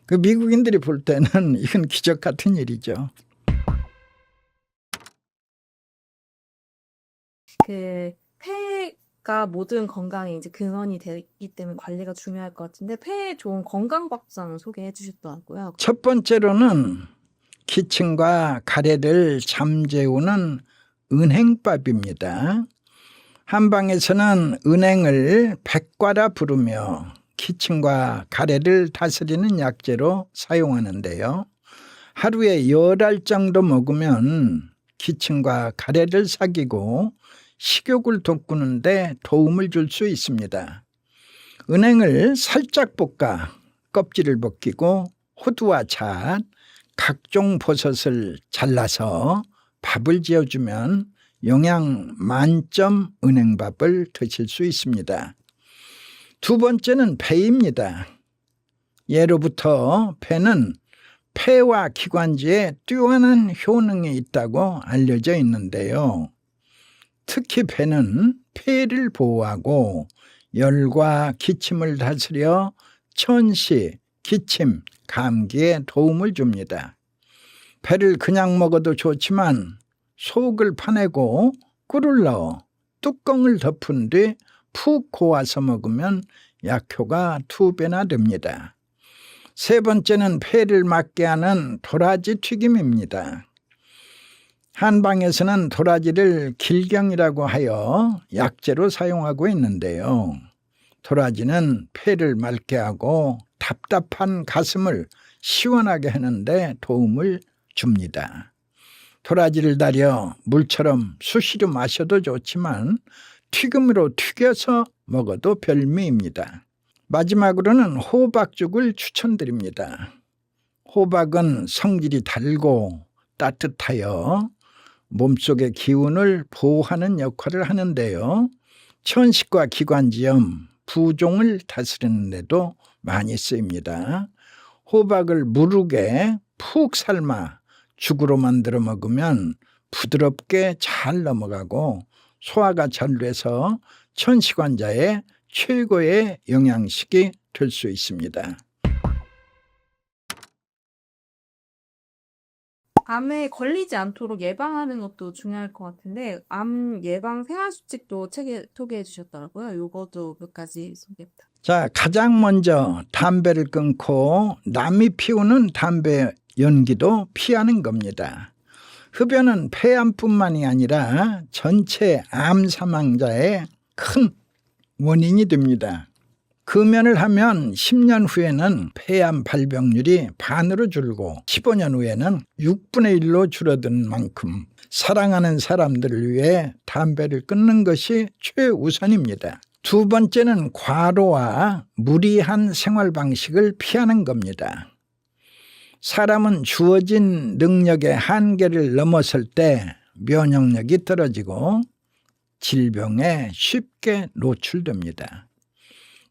그 미국인들이 볼 때는 이건 기적 같은 일이죠. 그 폐가 모든 건강에 이제 근원이 되기 때문에 관리가 중요할 것 같은데 폐에 좋은 건강밥상 소개해 주셨더라고요. 첫 번째로는 기침과 가래를 잠재우는 은행밥입니다. 한방에서는 은행을 백과라 부르며 기침과 가래를 다스리는 약재로 사용하는데요. 하루에 10알 정도 먹으면 기침과 가래를 사귀고 식욕을 돋구는데 도움을 줄 수 있습니다. 은행을 살짝 볶아 껍질을 벗기고 호두와 잣, 각종 버섯을 잘라서 밥을 지어주면 영양 만점 은행밥을 드실 수 있습니다. 두 번째는 폐입니다. 예로부터 폐는 폐와 기관지에 뛰어난 효능이 있다고 알려져 있는데요. 특히 폐는 폐를 보호하고 열과 기침을 다스려 천시, 기침, 감기에 도움을 줍니다. 폐를 그냥 먹어도 좋지만 속을 파내고 꿀을 넣어 뚜껑을 덮은 뒤 푹 고아서 먹으면 약효가 2배나 됩니다. 세 번째는 폐를 막게 하는 도라지 튀김입니다. 한방에서는 도라지를 길경이라고 하여 약재로 사용하고 있는데요. 도라지는 폐를 맑게 하고 답답한 가슴을 시원하게 하는데 도움을 줍니다. 도라지를 달여 물처럼 수시로 마셔도 좋지만 튀김으로 튀겨서 먹어도 별미입니다. 마지막으로는 호박죽을 추천드립니다. 호박은 성질이 달고 따뜻하여 몸속의 기운을 보호하는 역할을 하는데요. 천식과 기관지염, 부종을 다스리는 데도 많이 쓰입니다. 호박을 무르게 푹 삶아 죽으로 만들어 먹으면 부드럽게 잘 넘어가고 소화가 잘 돼서 천식환자의 최고의 영양식이 될 수 있습니다. 암에 걸리지 않도록 예방하는 것도 중요할 것 같은데 암 예방 생활수칙도 책에 소개해 주셨더라고요. 요것도 몇 가지 소개합니다. 자, 가장 먼저 담배를 끊고 남이 피우는 담배 연기도 피하는 겁니다. 흡연은 폐암뿐만이 아니라 전체 암 사망자의 큰 원인이 됩니다. 금연을 하면 10년 후에는 폐암 발병률이 반으로 줄고 15년 후에는 6분의 1로 줄어든 만큼 사랑하는 사람들을 위해 담배를 끊는 것이 최우선입니다. 두 번째는 과로와 무리한 생활 방식을 피하는 겁니다. 사람은 주어진 능력의 한계를 넘어설 때 면역력이 떨어지고 질병에 쉽게 노출됩니다.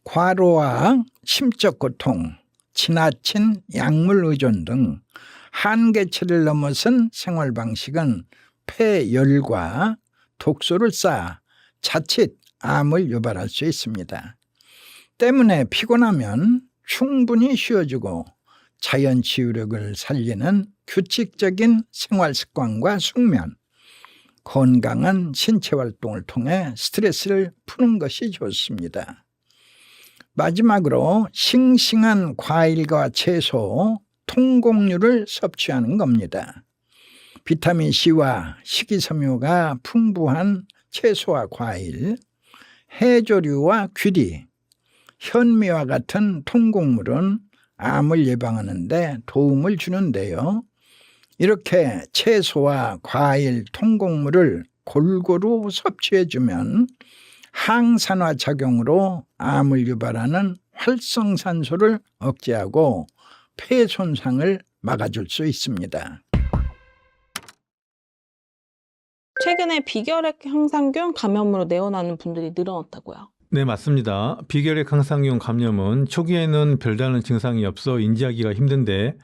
과로와 심적 고통, 지나친 약물 의존 등 한계치를 넘어선 생활 방식은 폐열과 독소를 쌓아 자칫 암을 유발할 수 있습니다. 때문에 피곤하면 충분히 쉬어주고 자연 치유력을 살리는 규칙적인 생활 습관과 숙면, 건강한 신체 활동을 통해 스트레스를 푸는 것이 좋습니다. 마지막으로 싱싱한 과일과 채소, 통곡류를 섭취하는 겁니다. 비타민C와 식이섬유가 풍부한 채소와 과일, 해조류와 귀리, 현미와 같은 통곡물은 암을 예방하는 데 도움을 주는데요. 이렇게 채소와 과일, 통곡물을 골고루 섭취해주면 항산화 작용으로 암을 유발하는 활성산소를 억제하고 폐 손상을 막아줄 수 있습니다. 최근에 비결핵 항상균 감염으로 내원하는 분들이 늘어났다고요. 네, 맞습니다. 비결핵 항상균 감염은 초기에는 별다른 증상이 없어 인지하기가 힘든데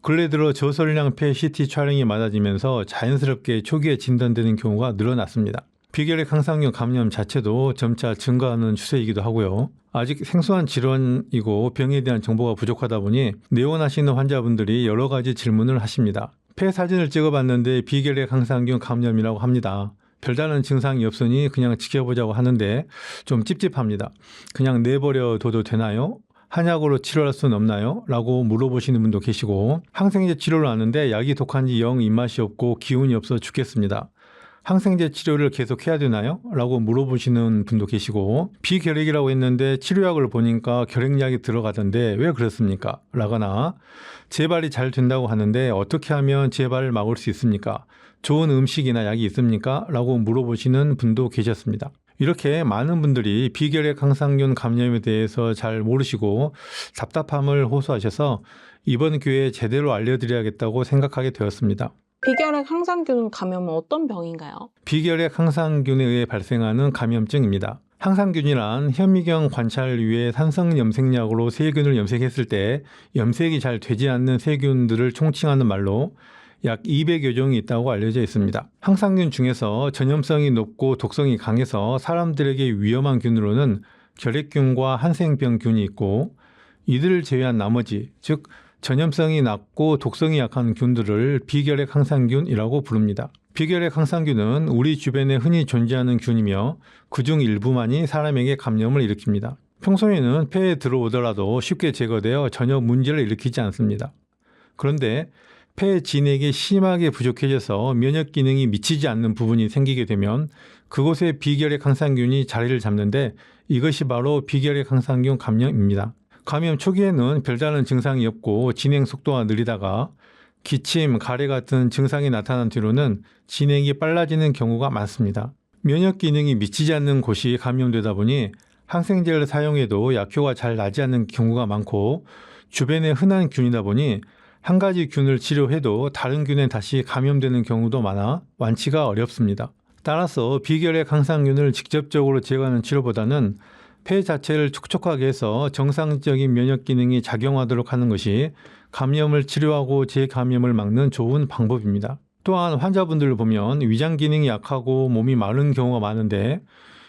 근래 들어 저설량 폐 CT 촬영이 많아지면서 자연스럽게 초기에 진단되는 경우가 늘어났습니다. 비결핵 항상균 감염 자체도 점차 증가하는 추세이기도 하고요. 아직 생소한 질환이고 병에 대한 정보가 부족하다 보니 내원하시는 환자분들이 여러 가지 질문을 하십니다. 폐 사진을 찍어봤는데 비결핵 항상균 감염이라고 합니다. 별다른 증상이 없으니 그냥 지켜보자고 하는데 좀 찝찝합니다. 그냥 내버려 둬도 되나요? 한약으로 치료할 수는 없나요? 라고 물어보시는 분도 계시고, 항생제 치료를 하는데 약이 독한지 영 입맛이 없고 기운이 없어 죽겠습니다. 항생제 치료를 계속 해야 되나요? 라고 물어보시는 분도 계시고, 비결핵이라고 했는데 치료약을 보니까 결핵약이 들어가던데 왜 그렇습니까? 라거나 재발이 잘 된다고 하는데 어떻게 하면 재발을 막을 수 있습니까? 좋은 음식이나 약이 있습니까? 라고 물어보시는 분도 계셨습니다. 이렇게 많은 분들이 비결핵 항상균 감염에 대해서 잘 모르시고 답답함을 호소하셔서 이번 기회에 제대로 알려드려야겠다고 생각하게 되었습니다. 비결핵 항상균 감염은 어떤 병인가요? 비결핵 항상균에 의해 발생하는 감염증입니다. 항상균이란 현미경 관찰류의 산성 염색약으로 세균을 염색했을 때 염색이 잘 되지 않는 세균들을 총칭하는 말로 약 200여 종이 있다고 알려져 있습니다. 항상균 중에서 전염성이 높고 독성이 강해서 사람들에게 위험한 균으로는 결핵균과 한생병균이 있고, 이들을 제외한 나머지, 즉 전염성이 낮고 독성이 약한 균들을 비결핵 항상균이라고 부릅니다. 비결핵 항상균은 우리 주변에 흔히 존재하는 균이며 그중 일부만이 사람에게 감염을 일으킵니다. 평소에는 폐에 들어오더라도 쉽게 제거되어 전혀 문제를 일으키지 않습니다. 그런데 폐 진액이 심하게 부족해져서 면역 기능이 미치지 않는 부분이 생기게 되면 그곳에 비결핵 항상균이 자리를 잡는데 이것이 바로 비결핵 항상균 감염입니다. 감염 초기에는 별다른 증상이 없고 진행 속도가 느리다가 기침, 가래 같은 증상이 나타난 뒤로는 진행이 빨라지는 경우가 많습니다. 면역 기능이 미치지 않는 곳이 감염되다 보니 항생제를 사용해도 약효가 잘 나지 않는 경우가 많고, 주변에 흔한 균이다 보니 한 가지 균을 치료해도 다른 균에 다시 감염되는 경우도 많아 완치가 어렵습니다. 따라서 비결핵 항상균을 직접적으로 제거하는 치료보다는 폐 자체를 촉촉하게 해서 정상적인 면역 기능이 작용하도록 하는 것이 감염을 치료하고 재감염을 막는 좋은 방법입니다. 또한 환자분들을 보면 위장 기능이 약하고 몸이 마른 경우가 많은데,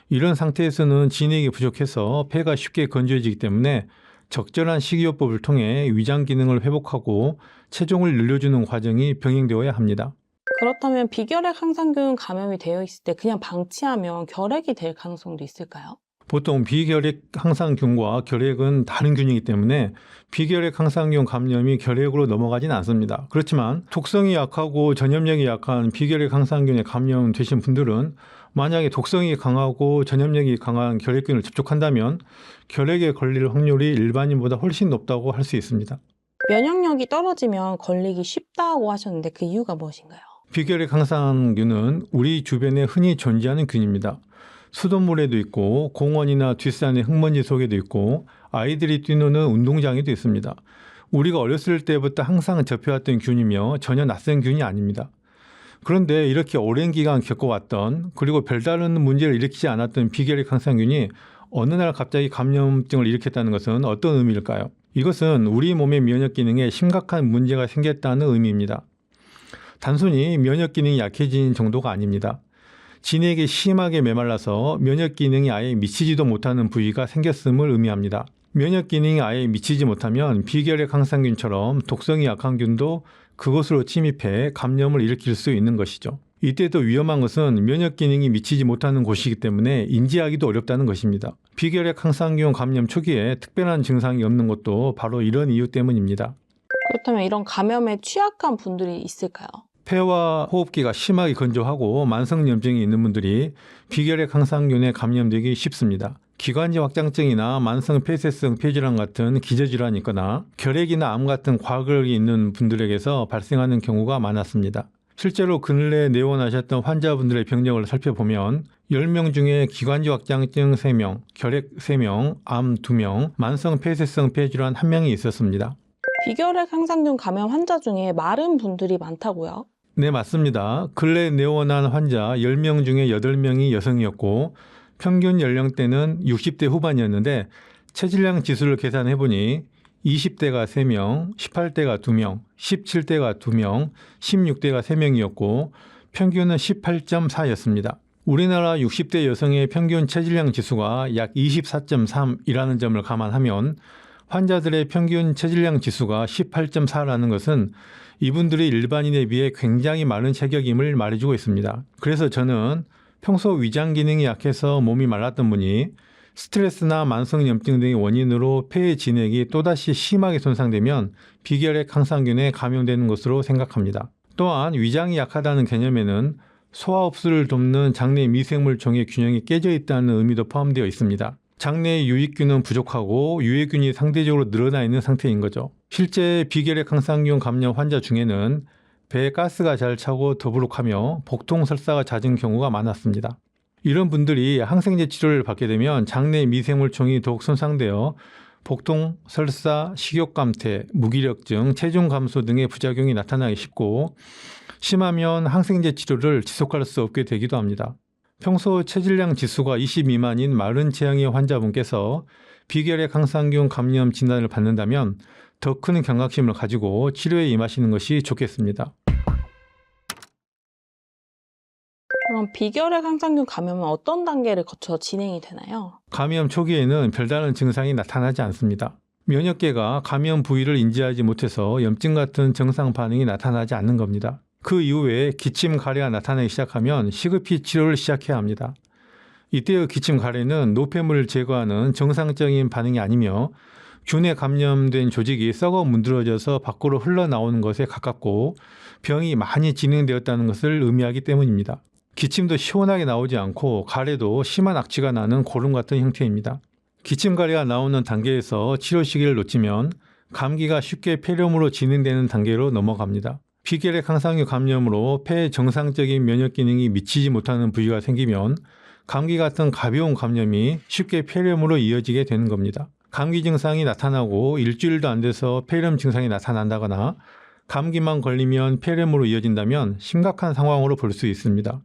이런 상태에서는 진액이 부족해서 폐가 쉽게 건조해지기 때문에 적절한 식이요법을 통해 위장 기능을 회복하고 체중을 늘려주는 과정이 병행되어야 합니다. 그렇다면 비결핵 항상균 감염이 되어 있을 때 그냥 방치하면 결핵이 될 가능성도 있을까요? 보통 비결핵 항상균과 결핵은 다른 균이기 때문에 비결핵 항상균 감염이 결핵으로 넘어가지는 않습니다. 그렇지만 독성이 약하고 전염력이 약한 비결핵 항상균에 감염되신 분들은 만약에 독성이 강하고 전염력이 강한 결핵균을 접촉한다면 결핵에 걸릴 확률이 일반인보다 훨씬 높다고 할 수 있습니다. 면역력이 떨어지면 걸리기 쉽다고 하셨는데 그 이유가 무엇인가요? 비결핵 항상균은 우리 주변에 흔히 존재하는 균입니다. 수돗물에도 있고 공원이나 뒷산의 흙먼지 속에도 있고 아이들이 뛰노는 운동장에도 있습니다. 우리가 어렸을 때부터 항상 접해왔던 균이며 전혀 낯선 균이 아닙니다. 그런데 이렇게 오랜 기간 겪어왔던, 그리고 별다른 문제를 일으키지 않았던 비결핵 항상균이 어느 날 갑자기 감염증을 일으켰다는 것은 어떤 의미일까요? 이것은 우리 몸의 면역 기능에 심각한 문제가 생겼다는 의미입니다. 단순히 면역 기능이 약해진 정도가 아닙니다. 진액이 심하게 메말라서 면역 기능이 아예 미치지도 못하는 부위가 생겼음을 의미합니다. 면역 기능이 아예 미치지 못하면 비결핵 항상균처럼 독성이 약한 균도 그것으로 침입해 감염을 일으킬 수 있는 것이죠. 이때 더 위험한 것은 면역 기능이 미치지 못하는 곳이기 때문에 인지하기도 어렵다는 것입니다. 비결핵 항상균 감염 초기에 특별한 증상이 없는 것도 바로 이런 이유 때문입니다. 그렇다면 이런 감염에 취약한 분들이 있을까요? 폐와 호흡기가 심하게 건조하고 만성염증이 있는 분들이 비결핵 항상균에 감염되기 쉽습니다. 기관지 확장증이나 만성 폐쇄성 폐질환 같은 기저질환이 있거나 결핵이나 암 같은 과거력이 있는 분들에게서 발생하는 경우가 많았습니다. 실제로 근래에 내원하셨던 환자분들의 병력을 살펴보면 10명 중에 기관지 확장증 3명, 결핵 3명, 암 2명, 만성 폐쇄성 폐질환 1명이 있었습니다. 비결핵 항상균 감염 환자 중에 마른 분들이 많다고요? 네, 맞습니다. 근래 내원한 환자 10명 중에 8명이 여성이었고 평균 연령대는 60대 후반이었는데 체질량 지수를 계산해보니 20대가 3명, 18대가 2명, 17대가 2명, 16대가 3명이었고 평균은 18.4였습니다. 우리나라 60대 여성의 평균 체질량 지수가 약 24.3이라는 점을 감안하면 환자들의 평균 체질량 지수가 18.4라는 것은 이분들이 일반인에 비해 굉장히 많은 체격임을 말해주고 있습니다. 그래서 저는 평소 위장 기능이 약해서 몸이 말랐던 분이 스트레스나 만성염증 등의 원인으로 폐의 진액이 또다시 심하게 손상되면 비결핵 항상균에 감염되는 것으로 생각합니다. 또한 위장이 약하다는 개념에는 소화 흡수를 돕는 장내 미생물 종의 균형이 깨져 있다는 의미도 포함되어 있습니다. 장내의 유익균은 부족하고 유해균이 상대적으로 늘어나 있는 상태인 거죠. 실제 비결핵 항상균 감염 환자 중에는 배에 가스가 잘 차고 더부룩하며 복통 설사가 잦은 경우가 많았습니다. 이런 분들이 항생제 치료를 받게 되면 장내 미생물총이 더욱 손상되어 복통, 설사, 식욕감퇴, 무기력증, 체중 감소 등의 부작용이 나타나기 쉽고 심하면 항생제 치료를 지속할 수 없게 되기도 합니다. 평소 체질량 지수가 20 미만인 마른 체형의 환자분께서 비결핵 항상균 감염 진단을 받는다면 더 큰 경각심을 가지고 치료에 임하시는 것이 좋겠습니다. 그럼 비결핵 항상균 감염은 어떤 단계를 거쳐 진행이 되나요? 감염 초기에는 별다른 증상이 나타나지 않습니다. 면역계가 감염 부위를 인지하지 못해서 염증 같은 정상 반응이 나타나지 않는 겁니다. 그 이후에 기침, 가래가 나타나기 시작하면 시급히 치료를 시작해야 합니다. 이때의 기침, 가래는 노폐물을 제거하는 정상적인 반응이 아니며 균에 감염된 조직이 썩어 문드러져서 밖으로 흘러나오는 것에 가깝고 병이 많이 진행되었다는 것을 의미하기 때문입니다. 기침도 시원하게 나오지 않고 가래도 심한 악취가 나는 고름 같은 형태입니다. 기침, 가래가 나오는 단계에서 치료 시기를 놓치면 감기가 쉽게 폐렴으로 진행되는 단계로 넘어갑니다. 비결핵 항상균 감염으로 폐에 정상적인 면역 기능이 미치지 못하는 부위가 생기면 감기 같은 가벼운 감염이 쉽게 폐렴으로 이어지게 되는 겁니다. 감기 증상이 나타나고 일주일도 안 돼서 폐렴 증상이 나타난다거나 감기만 걸리면 폐렴으로 이어진다면 심각한 상황으로 볼 수 있습니다.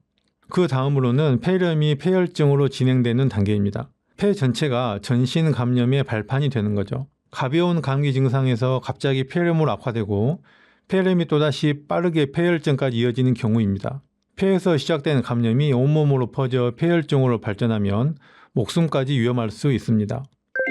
그 다음으로는 폐렴이 폐혈증으로 진행되는 단계입니다. 폐 전체가 전신 감염의 발판이 되는 거죠. 가벼운 감기 증상에서 갑자기 폐렴으로 악화되고 폐렴이 또다시 빠르게 폐혈증까지 이어지는 경우입니다. 폐에서 시작된 감염이 온몸으로 퍼져 폐혈증으로 발전하면 목숨까지 위험할 수 있습니다.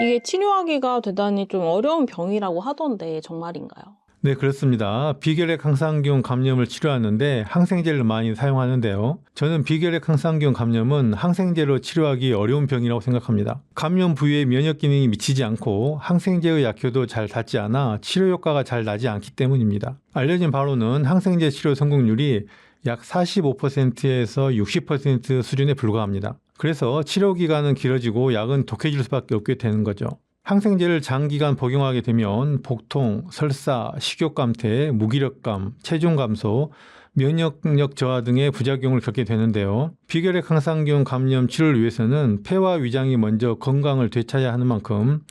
이게 치료하기가 대단히 좀 어려운 병이라고 하던데 정말인가요? 네, 그렇습니다. 비결핵 항상균 감염을 치료하는데 항생제를 많이 사용하는데요. 저는 비결핵 항상균 감염은 항생제로 치료하기 어려운 병이라고 생각합니다. 감염 부위에 면역 기능이 미치지 않고 항생제의 약효도 잘 닿지 않아 치료 효과가 잘 나지 않기 때문입니다. 알려진 바로는 항생제 치료 성공률이 약 45%에서 60% 수준에 불과합니다. 그래서 치료 기간은 길어지고 약은 독해질 수밖에 없게 되는 거죠. 항생제를 장기간 복용하게 되면 복통, 설사, 식욕감퇴, 무기력감, 체중 감소, 면역력 저하 등의 부작용을 겪게 되는데요. 비결핵 항상균 감염 치료를 위해서는 폐와 위장이 먼저 건강을 되찾아야 하는 만큼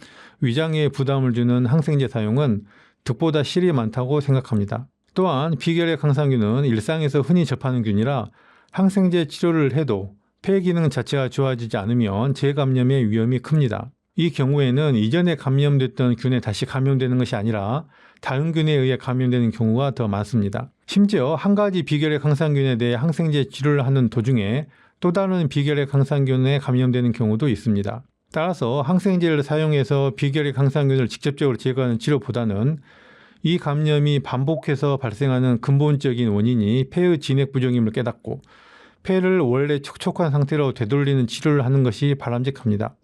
위장에 부담을 주는 항생제 사용은 득보다 실이 많다고 생각합니다. 또한 비결핵 항상균은 일상에서 흔히 접하는 균이라 항생제 치료를 해도 폐 기능 자체가 좋아지지 않으면 재감염의 위험이 큽니다. 이 경우에는 이전에 감염됐던 균에 다시 감염되는 것이 아니라 다른 균에 의해 감염되는 경우가 더 많습니다. 심지어 한 가지 비결핵 항상균에 대해 항생제 치료를 하는 도중에 또 다른 비결핵 항상균에 감염되는 경우도 있습니다. 따라서 항생제를 사용해서 비결핵 항상균을 직접적으로 제거하는 치료보다는 이 감염이 반복해서 발생하는 근본적인 원인이 폐의 진액 부종임을 깨닫고 폐를 원래 촉촉한 상태로 되돌리는 치료를 하는 것이 바람직합니다.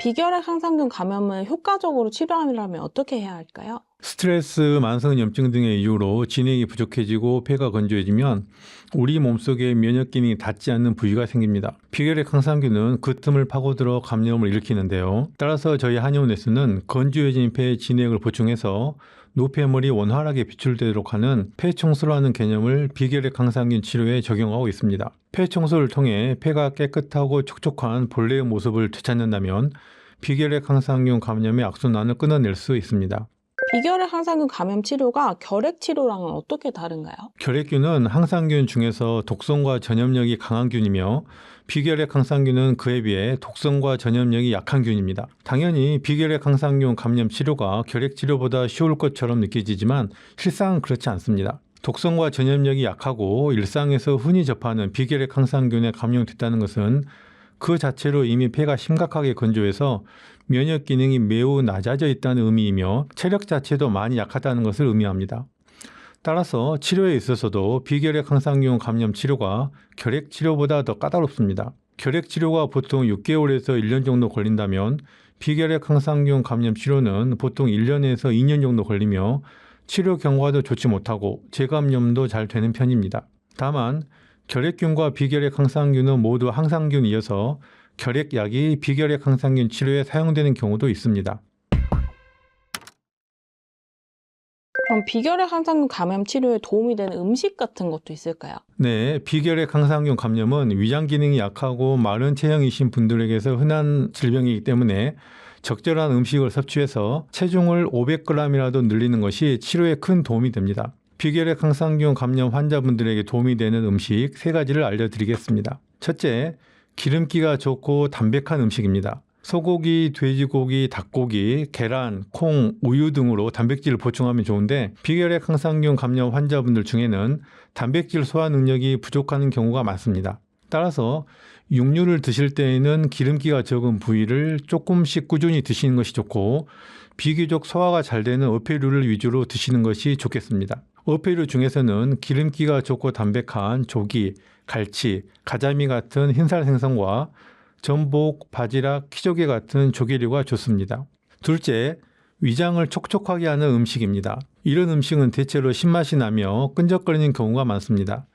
비결핵 항상균 감염을 효과적으로 치료하려면 어떻게 해야 할까요? 스트레스, 만성염증 등의 이유로 진액이 부족해지고 폐가 건조해지면 우리 몸속에 면역 기능이 닿지 않는 부위가 생깁니다. 비결핵 항상균은 그 틈을 파고들어 감염을 일으키는데요. 따라서 저희 한의원에서는 건조해진 폐에 진액을 보충해서 노폐물이 원활하게 배출되도록 하는 폐 청소를 하는 개념을 비결핵 항상균 치료에 적용하고 있습니다. 폐 청소를 통해 폐가 깨끗하고 촉촉한 본래의 모습을 되찾는다면 비결핵 항상균 감염의 악순환을 끊어낼 수 있습니다. 비결핵 항상균 감염 치료가 결핵 치료랑은 어떻게 다른가요? 결핵균은 항상균 중에서 독성과 전염력이 강한 균이며 비결핵 항상균은 그에 비해 독성과 전염력이 약한 균입니다. 당연히 비결핵 항상균 감염 치료가 결핵 치료보다 쉬울 것처럼 느껴지지만 실상은 그렇지 않습니다. 독성과 전염력이 약하고 일상에서 흔히 접하는 비결핵 항상균에 감염됐다는 것은 그 자체로 이미 폐가 심각하게 건조해서 면역 기능이 매우 낮아져 있다는 의미이며 체력 자체도 많이 약하다는 것을 의미합니다. 따라서 치료에 있어서도 비결핵 항상균 감염 치료가 결핵 치료보다 더 까다롭습니다. 결핵 치료가 보통 6개월에서 1년 정도 걸린다면 비결핵 항상균 감염 치료는 보통 1년에서 2년 정도 걸리며 치료 경과도 좋지 못하고 재감염도 잘 되는 편입니다. 다만 결핵균과 비결핵 항상균은 모두 항상균이어서 결핵약이 비결핵 항상균 치료에 사용되는 경우도 있습니다. 그럼 비결핵 항상균 감염 치료에 도움이 되는 음식 같은 것도 있을까요? 네, 비결핵 항상균 감염은 위장 기능이 약하고 마른 체형이신 분들에게서 흔한 질병이기 때문에 적절한 음식을 섭취해서 체중을 500g이라도 늘리는 것이 치료에 큰 도움이 됩니다. 비결핵 항상균 감염 환자분들에게 도움이 되는 음식 3가지를 알려드리겠습니다. 첫째, 기름기가 좋고 담백한 음식입니다. 소고기, 돼지고기, 닭고기, 계란, 콩, 우유 등으로 단백질을 보충하면 좋은데 비결핵 항상균 감염 환자분들 중에는 단백질 소화 능력이 부족한 경우가 많습니다. 따라서 육류를 드실 때에는 기름기가 적은 부위를 조금씩 꾸준히 드시는 것이 좋고 비교적 소화가 잘 되는 어패류를 위주로 드시는 것이 좋겠습니다. 어패류 중에서는 기름기가 좋고 담백한 조기, 갈치, 가자미 같은 흰살 생선과 전복, 바지락, 키조개 같은 조개류가 좋습니다. 둘째, 위장을 촉촉하게 하는 음식입니다. 이런 음식은 대체로 신맛이 나며 끈적거리는 경우가 많습니다.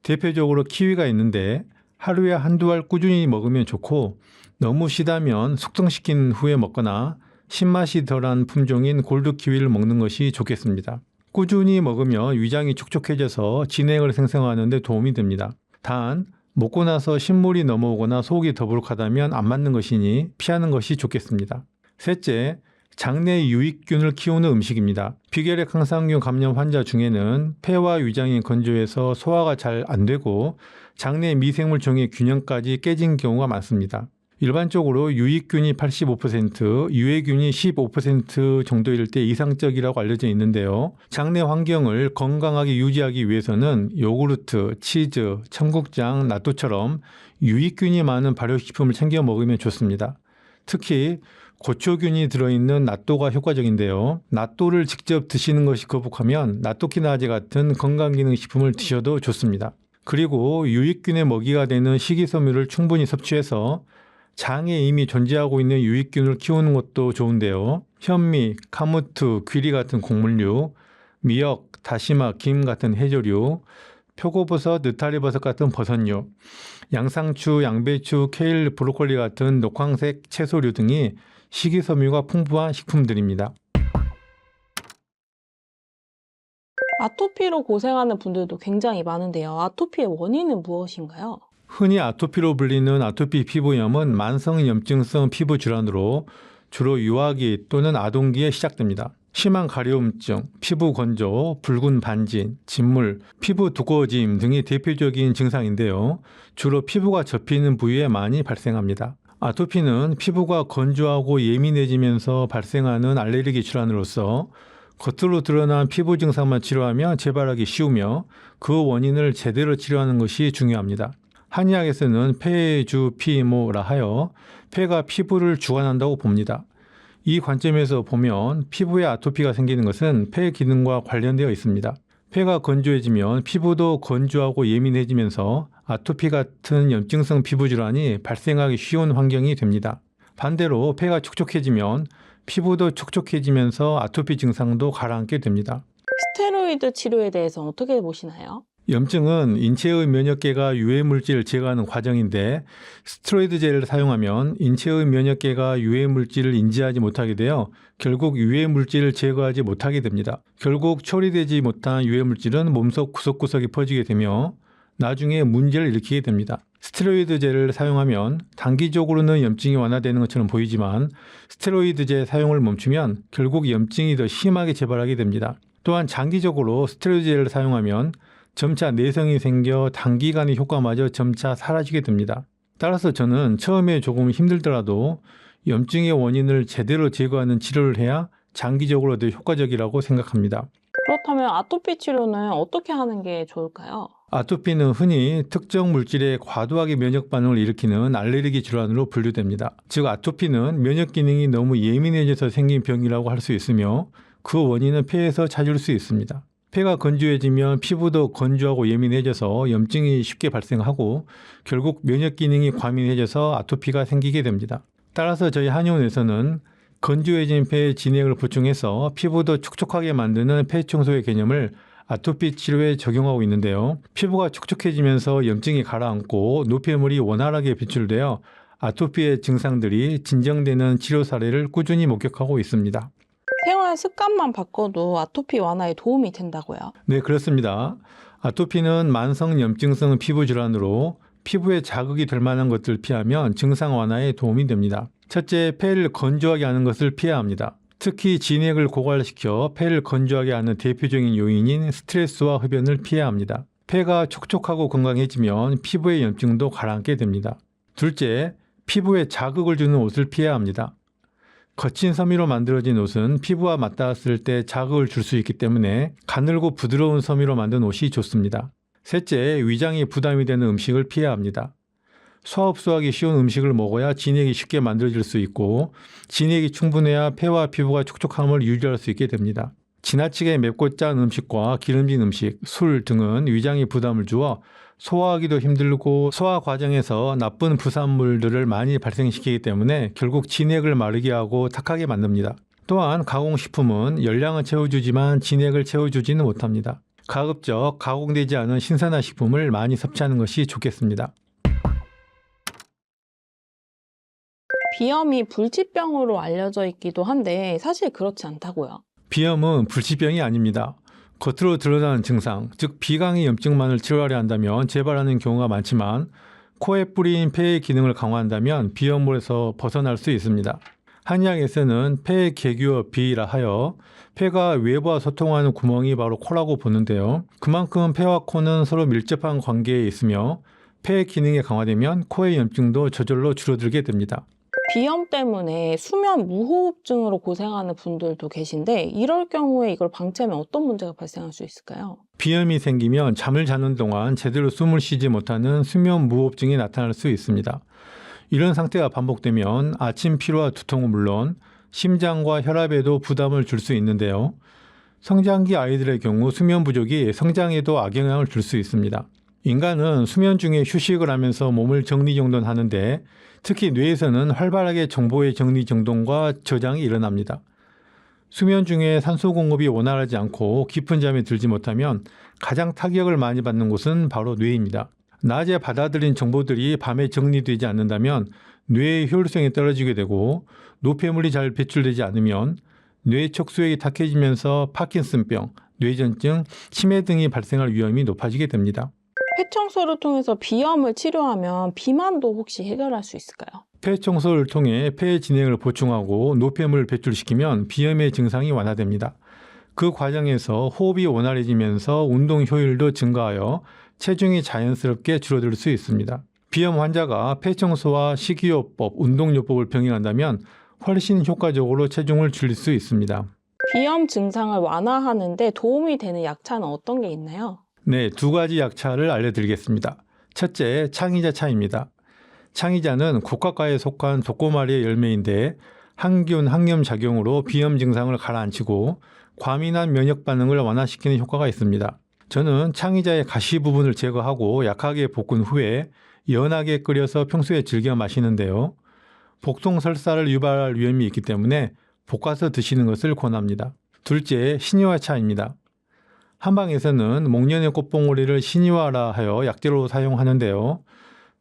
대표적으로 키위가 있는데 하루에 한두 알 꾸준히 먹으면 좋고 너무 시다면 숙성시킨 후에 먹거나 신맛이 덜한 품종인 골드 키위를 먹는 것이 좋겠습니다. 꾸준히 먹으면 위장이 촉촉해져서 진액을 생성하는 데 도움이 됩니다. 단, 먹고 나서 신물이 넘어오거나 속이 더부룩하다면 안 맞는 것이니 피하는 것이 좋겠습니다. 셋째, 장내 유익균을 키우는 음식입니다. 비결핵 항상균 감염 환자 중에는 폐와 위장이 건조해서 소화가 잘 안 되고 장내 미생물종의 균형까지 깨진 경우가 많습니다. 일반적으로 유익균이 85%, 유해균이 15% 정도일 때 이상적이라고 알려져 있는데요. 장내 환경을 건강하게 유지하기 위해서는 요구르트, 치즈, 청국장, 낫또처럼 유익균이 많은 발효식품을 챙겨 먹으면 좋습니다. 특히 고초균이 들어있는 낫또가 효과적인데요. 낫또를 직접 드시는 것이 거북하면 낫토키나제 같은 건강기능식품을 드셔도 좋습니다. 그리고 유익균의 먹이가 되는 식이섬유를 충분히 섭취해서 장에 이미 존재하고 있는 유익균을 키우는 것도 좋은데요. 현미, 카무트, 귀리 같은 곡물류, 미역, 다시마, 김 같은 해조류, 표고버섯, 느타리버섯 같은 버섯류, 양상추, 양배추, 케일, 브로콜리 같은 녹황색 채소류 등이 식이섬유가 풍부한 식품들입니다. 아토피로 고생하는 분들도 굉장히 많은데요. 아토피의 원인은 무엇인가요? 흔히 아토피로 불리는 아토피 피부염은 만성염증성 피부 질환으로 주로 유아기 또는 아동기에 시작됩니다. 심한 가려움증, 피부 건조, 붉은 반진, 진물, 피부 두꺼워짐 등이 대표적인 증상인데요. 주로 피부가 접히는 부위에 많이 발생합니다. 아토피는 피부가 건조하고 예민해지면서 발생하는 알레르기 질환으로서 겉으로 드러난 피부 증상만 치료하면 재발하기 쉬우며 그 원인을 제대로 치료하는 것이 중요합니다. 한의학에서는 폐주 피모라 하여 폐가 피부를 주관한다고 봅니다. 이 관점에서 보면 피부에 아토피가 생기는 것은 폐 기능과 관련되어 있습니다. 폐가 건조해지면 피부도 건조하고 예민해지면서 아토피 같은 염증성 피부 질환이 발생하기 쉬운 환경이 됩니다. 반대로 폐가 촉촉해지면 피부도 촉촉해지면서 아토피 증상도 가라앉게 됩니다. 스테로이드 치료에 대해서 어떻게 보시나요? 염증은 인체의 면역계가 유해 물질을 제거하는 과정인데 스테로이드 젤을 사용하면 인체의 면역계가 유해 물질을 인지하지 못하게 되어 결국 유해 물질을 제거하지 못하게 됩니다. 결국 처리되지 못한 유해 물질은 몸속 구석구석에 퍼지게 되며 나중에 문제를 일으키게 됩니다. 스테로이드 젤을 사용하면 단기적으로는 염증이 완화되는 것처럼 보이지만 스테로이드 젤 사용을 멈추면 결국 염증이 더 심하게 재발하게 됩니다. 또한 장기적으로 스테로이드 젤을 사용하면 점차 내성이 생겨 단기간의 효과마저 점차 사라지게 됩니다. 따라서 저는 처음에 조금 힘들더라도 염증의 원인을 제대로 제거하는 치료를 해야 장기적으로 더 효과적이라고 생각합니다. 그렇다면 아토피 치료는 어떻게 하는 게 좋을까요? 아토피는 흔히 특정 물질에 과도하게 면역 반응을 일으키는 알레르기 질환으로 분류됩니다. 즉 아토피는 면역 기능이 너무 예민해져서 생긴 병이라고 할 수 있으며 그 원인은 폐에서 찾을 수 있습니다. 폐가 건조해지면 피부도 건조하고 예민해져서 염증이 쉽게 발생하고 결국 면역 기능이 과민해져서 아토피가 생기게 됩니다. 따라서 저희 한의원에서는 건조해진 폐에 진액을 보충해서 피부도 촉촉하게 만드는 폐 청소의 개념을 아토피 치료에 적용하고 있는데요. 피부가 촉촉해지면서 염증이 가라앉고 노폐물이 원활하게 배출되어 아토피의 증상들이 진정되는 치료 사례를 꾸준히 목격하고 있습니다. 생활 습관만 바꿔도 아토피 완화에 도움이 된다고요? 네, 그렇습니다. 아토피는 만성 염증성 피부 질환으로 피부에 자극이 될 만한 것들을 피하면 증상 완화에 도움이 됩니다. 첫째, 폐를 건조하게 하는 것을 피해야 합니다. 특히 진액을 고갈시켜 폐를 건조하게 하는 대표적인 요인인 스트레스와 흡연을 피해야 합니다. 폐가 촉촉하고 건강해지면 피부의 염증도 가라앉게 됩니다. 둘째, 피부에 자극을 주는 옷을 피해야 합니다. 거친 섬유로 만들어진 옷은 피부와 맞닿았을 때 자극을 줄 수 있기 때문에 가늘고 부드러운 섬유로 만든 옷이 좋습니다. 셋째, 위장이 부담이 되는 음식을 피해야 합니다. 소화 흡수하기 쉬운 음식을 먹어야 진액이 쉽게 만들어질 수 있고 진액이 충분해야 폐와 피부가 촉촉함을 유지할 수 있게 됩니다. 지나치게 맵고 짠 음식과 기름진 음식, 술 등은 위장에 부담을 주어 소화하기도 힘들고 소화 과정에서 나쁜 부산물들을 많이 발생시키기 때문에 결국 진액을 마르게 하고 탁하게 만듭니다. 또한 가공식품은 열량을 채워주지만 진액을 채워주지는 못합니다. 가급적 가공되지 않은 신선한 식품을 많이 섭취하는 것이 좋겠습니다. 비염이 불치병으로 알려져 있기도 한데 사실 그렇지 않다고요. 비염은 불치병이 아닙니다. 겉으로 드러나는 증상, 즉 비강의 염증만을 치료하려 한다면 재발하는 경우가 많지만 코에 뿌린 폐의 기능을 강화한다면 비염물에서 벗어날 수 있습니다. 한의학에서는 폐의 개규어 비라 하여 폐가 외부와 소통하는 구멍이 바로 코라고 보는데요. 그만큼 폐와 코는 서로 밀접한 관계에 있으며 폐의 기능이 강화되면 코의 염증도 저절로 줄어들게 됩니다. 비염 때문에 수면 무호흡증으로 고생하는 분들도 계신데 이럴 경우에 이걸 방치하면 어떤 문제가 발생할 수 있을까요? 비염이 생기면 잠을 자는 동안 제대로 숨을 쉬지 못하는 수면 무호흡증이 나타날 수 있습니다. 이런 상태가 반복되면 아침 피로와 두통은 물론 심장과 혈압에도 부담을 줄 수 있는데요. 성장기 아이들의 경우 수면 부족이 성장에도 악영향을 줄 수 있습니다. 인간은 수면 중에 휴식을 하면서 몸을 정리정돈하는데 특히 뇌에서는 활발하게 정보의 정리정돈과 저장이 일어납니다. 수면 중에 산소 공급이 원활하지 않고 깊은 잠에 들지 못하면 가장 타격을 많이 받는 곳은 바로 뇌입니다. 낮에 받아들인 정보들이 밤에 정리되지 않는다면 뇌의 효율성이 떨어지게 되고 노폐물이 잘 배출되지 않으면 뇌 척수액이 탁해지면서 파킨슨병, 뇌전증, 치매 등이 발생할 위험이 높아지게 됩니다. 폐 청소를 통해서 비염을 치료하면 비만도 혹시 해결할 수 있을까요? 폐 청소를 통해 폐의 진액을 보충하고 노폐물을 배출시키면 비염의 증상이 완화됩니다. 그 과정에서 호흡이 원활해지면서 운동 효율도 증가하여 체중이 자연스럽게 줄어들 수 있습니다. 비염 환자가 폐 청소와 식이요법, 운동요법을 병행한다면 훨씬 효과적으로 체중을 줄일 수 있습니다. 비염 증상을 완화하는데 도움이 되는 약차는 어떤 게 있나요? 네, 두 가지 약차를 알려드리겠습니다. 첫째, 창의자 차입니다. 창의자는 국화과에 속한 독고마리의 열매인데 항균, 항염 작용으로 비염 증상을 가라앉히고 과민한 면역 반응을 완화시키는 효과가 있습니다. 저는 창의자의 가시 부분을 제거하고 약하게 볶은 후에 연하게 끓여서 평소에 즐겨 마시는데요. 복통 설사를 유발할 위험이 있기 때문에 볶아서 드시는 것을 권합니다. 둘째, 신이화차입니다. 한방에서는 목련의 꽃봉오리를 신이화라 하여 약재로 사용하는데요.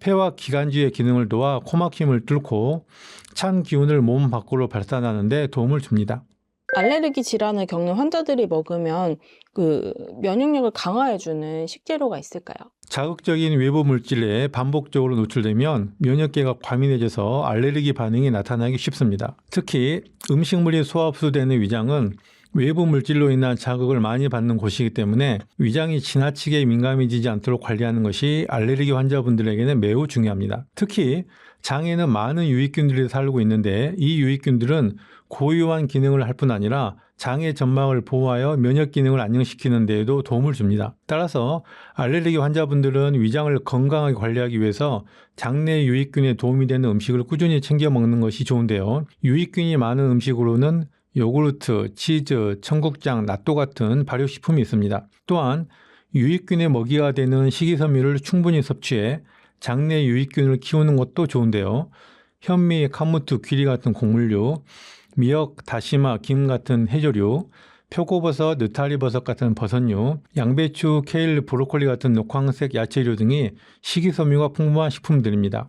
폐와 기관지의 기능을 도와 코막힘을 뚫고 찬 기운을 몸 밖으로 발산하는 데 도움을 줍니다. 알레르기 질환을 겪는 환자들이 먹으면 그 면역력을 강화해주는 식재료가 있을까요? 자극적인 외부 물질에 반복적으로 노출되면 면역계가 과민해져서 알레르기 반응이 나타나기 쉽습니다. 특히 음식물이 소화 흡수되는 위장은 외부 물질로 인한 자극을 많이 받는 곳이기 때문에 위장이 지나치게 민감해지지 않도록 관리하는 것이 알레르기 환자분들에게는 매우 중요합니다. 특히 장에는 많은 유익균들이 살고 있는데 이 유익균들은 고유한 기능을 할 뿐 아니라 장의 점막을 보호하여 면역 기능을 안정시키는 데에도 도움을 줍니다. 따라서 알레르기 환자분들은 위장을 건강하게 관리하기 위해서 장내 유익균에 도움이 되는 음식을 꾸준히 챙겨 먹는 것이 좋은데요. 유익균이 많은 음식으로는 요구르트, 치즈, 청국장, 낫또 같은 발효식품이 있습니다. 또한 유익균의 먹이가 되는 식이섬유를 충분히 섭취해 장내 유익균을 키우는 것도 좋은데요. 현미, 카무트, 귀리 같은 곡물류, 미역, 다시마, 김 같은 해조류, 표고버섯, 느타리버섯 같은 버섯류, 양배추, 케일, 브로콜리 같은 녹황색 야채류 등이 식이섬유가 풍부한 식품들입니다.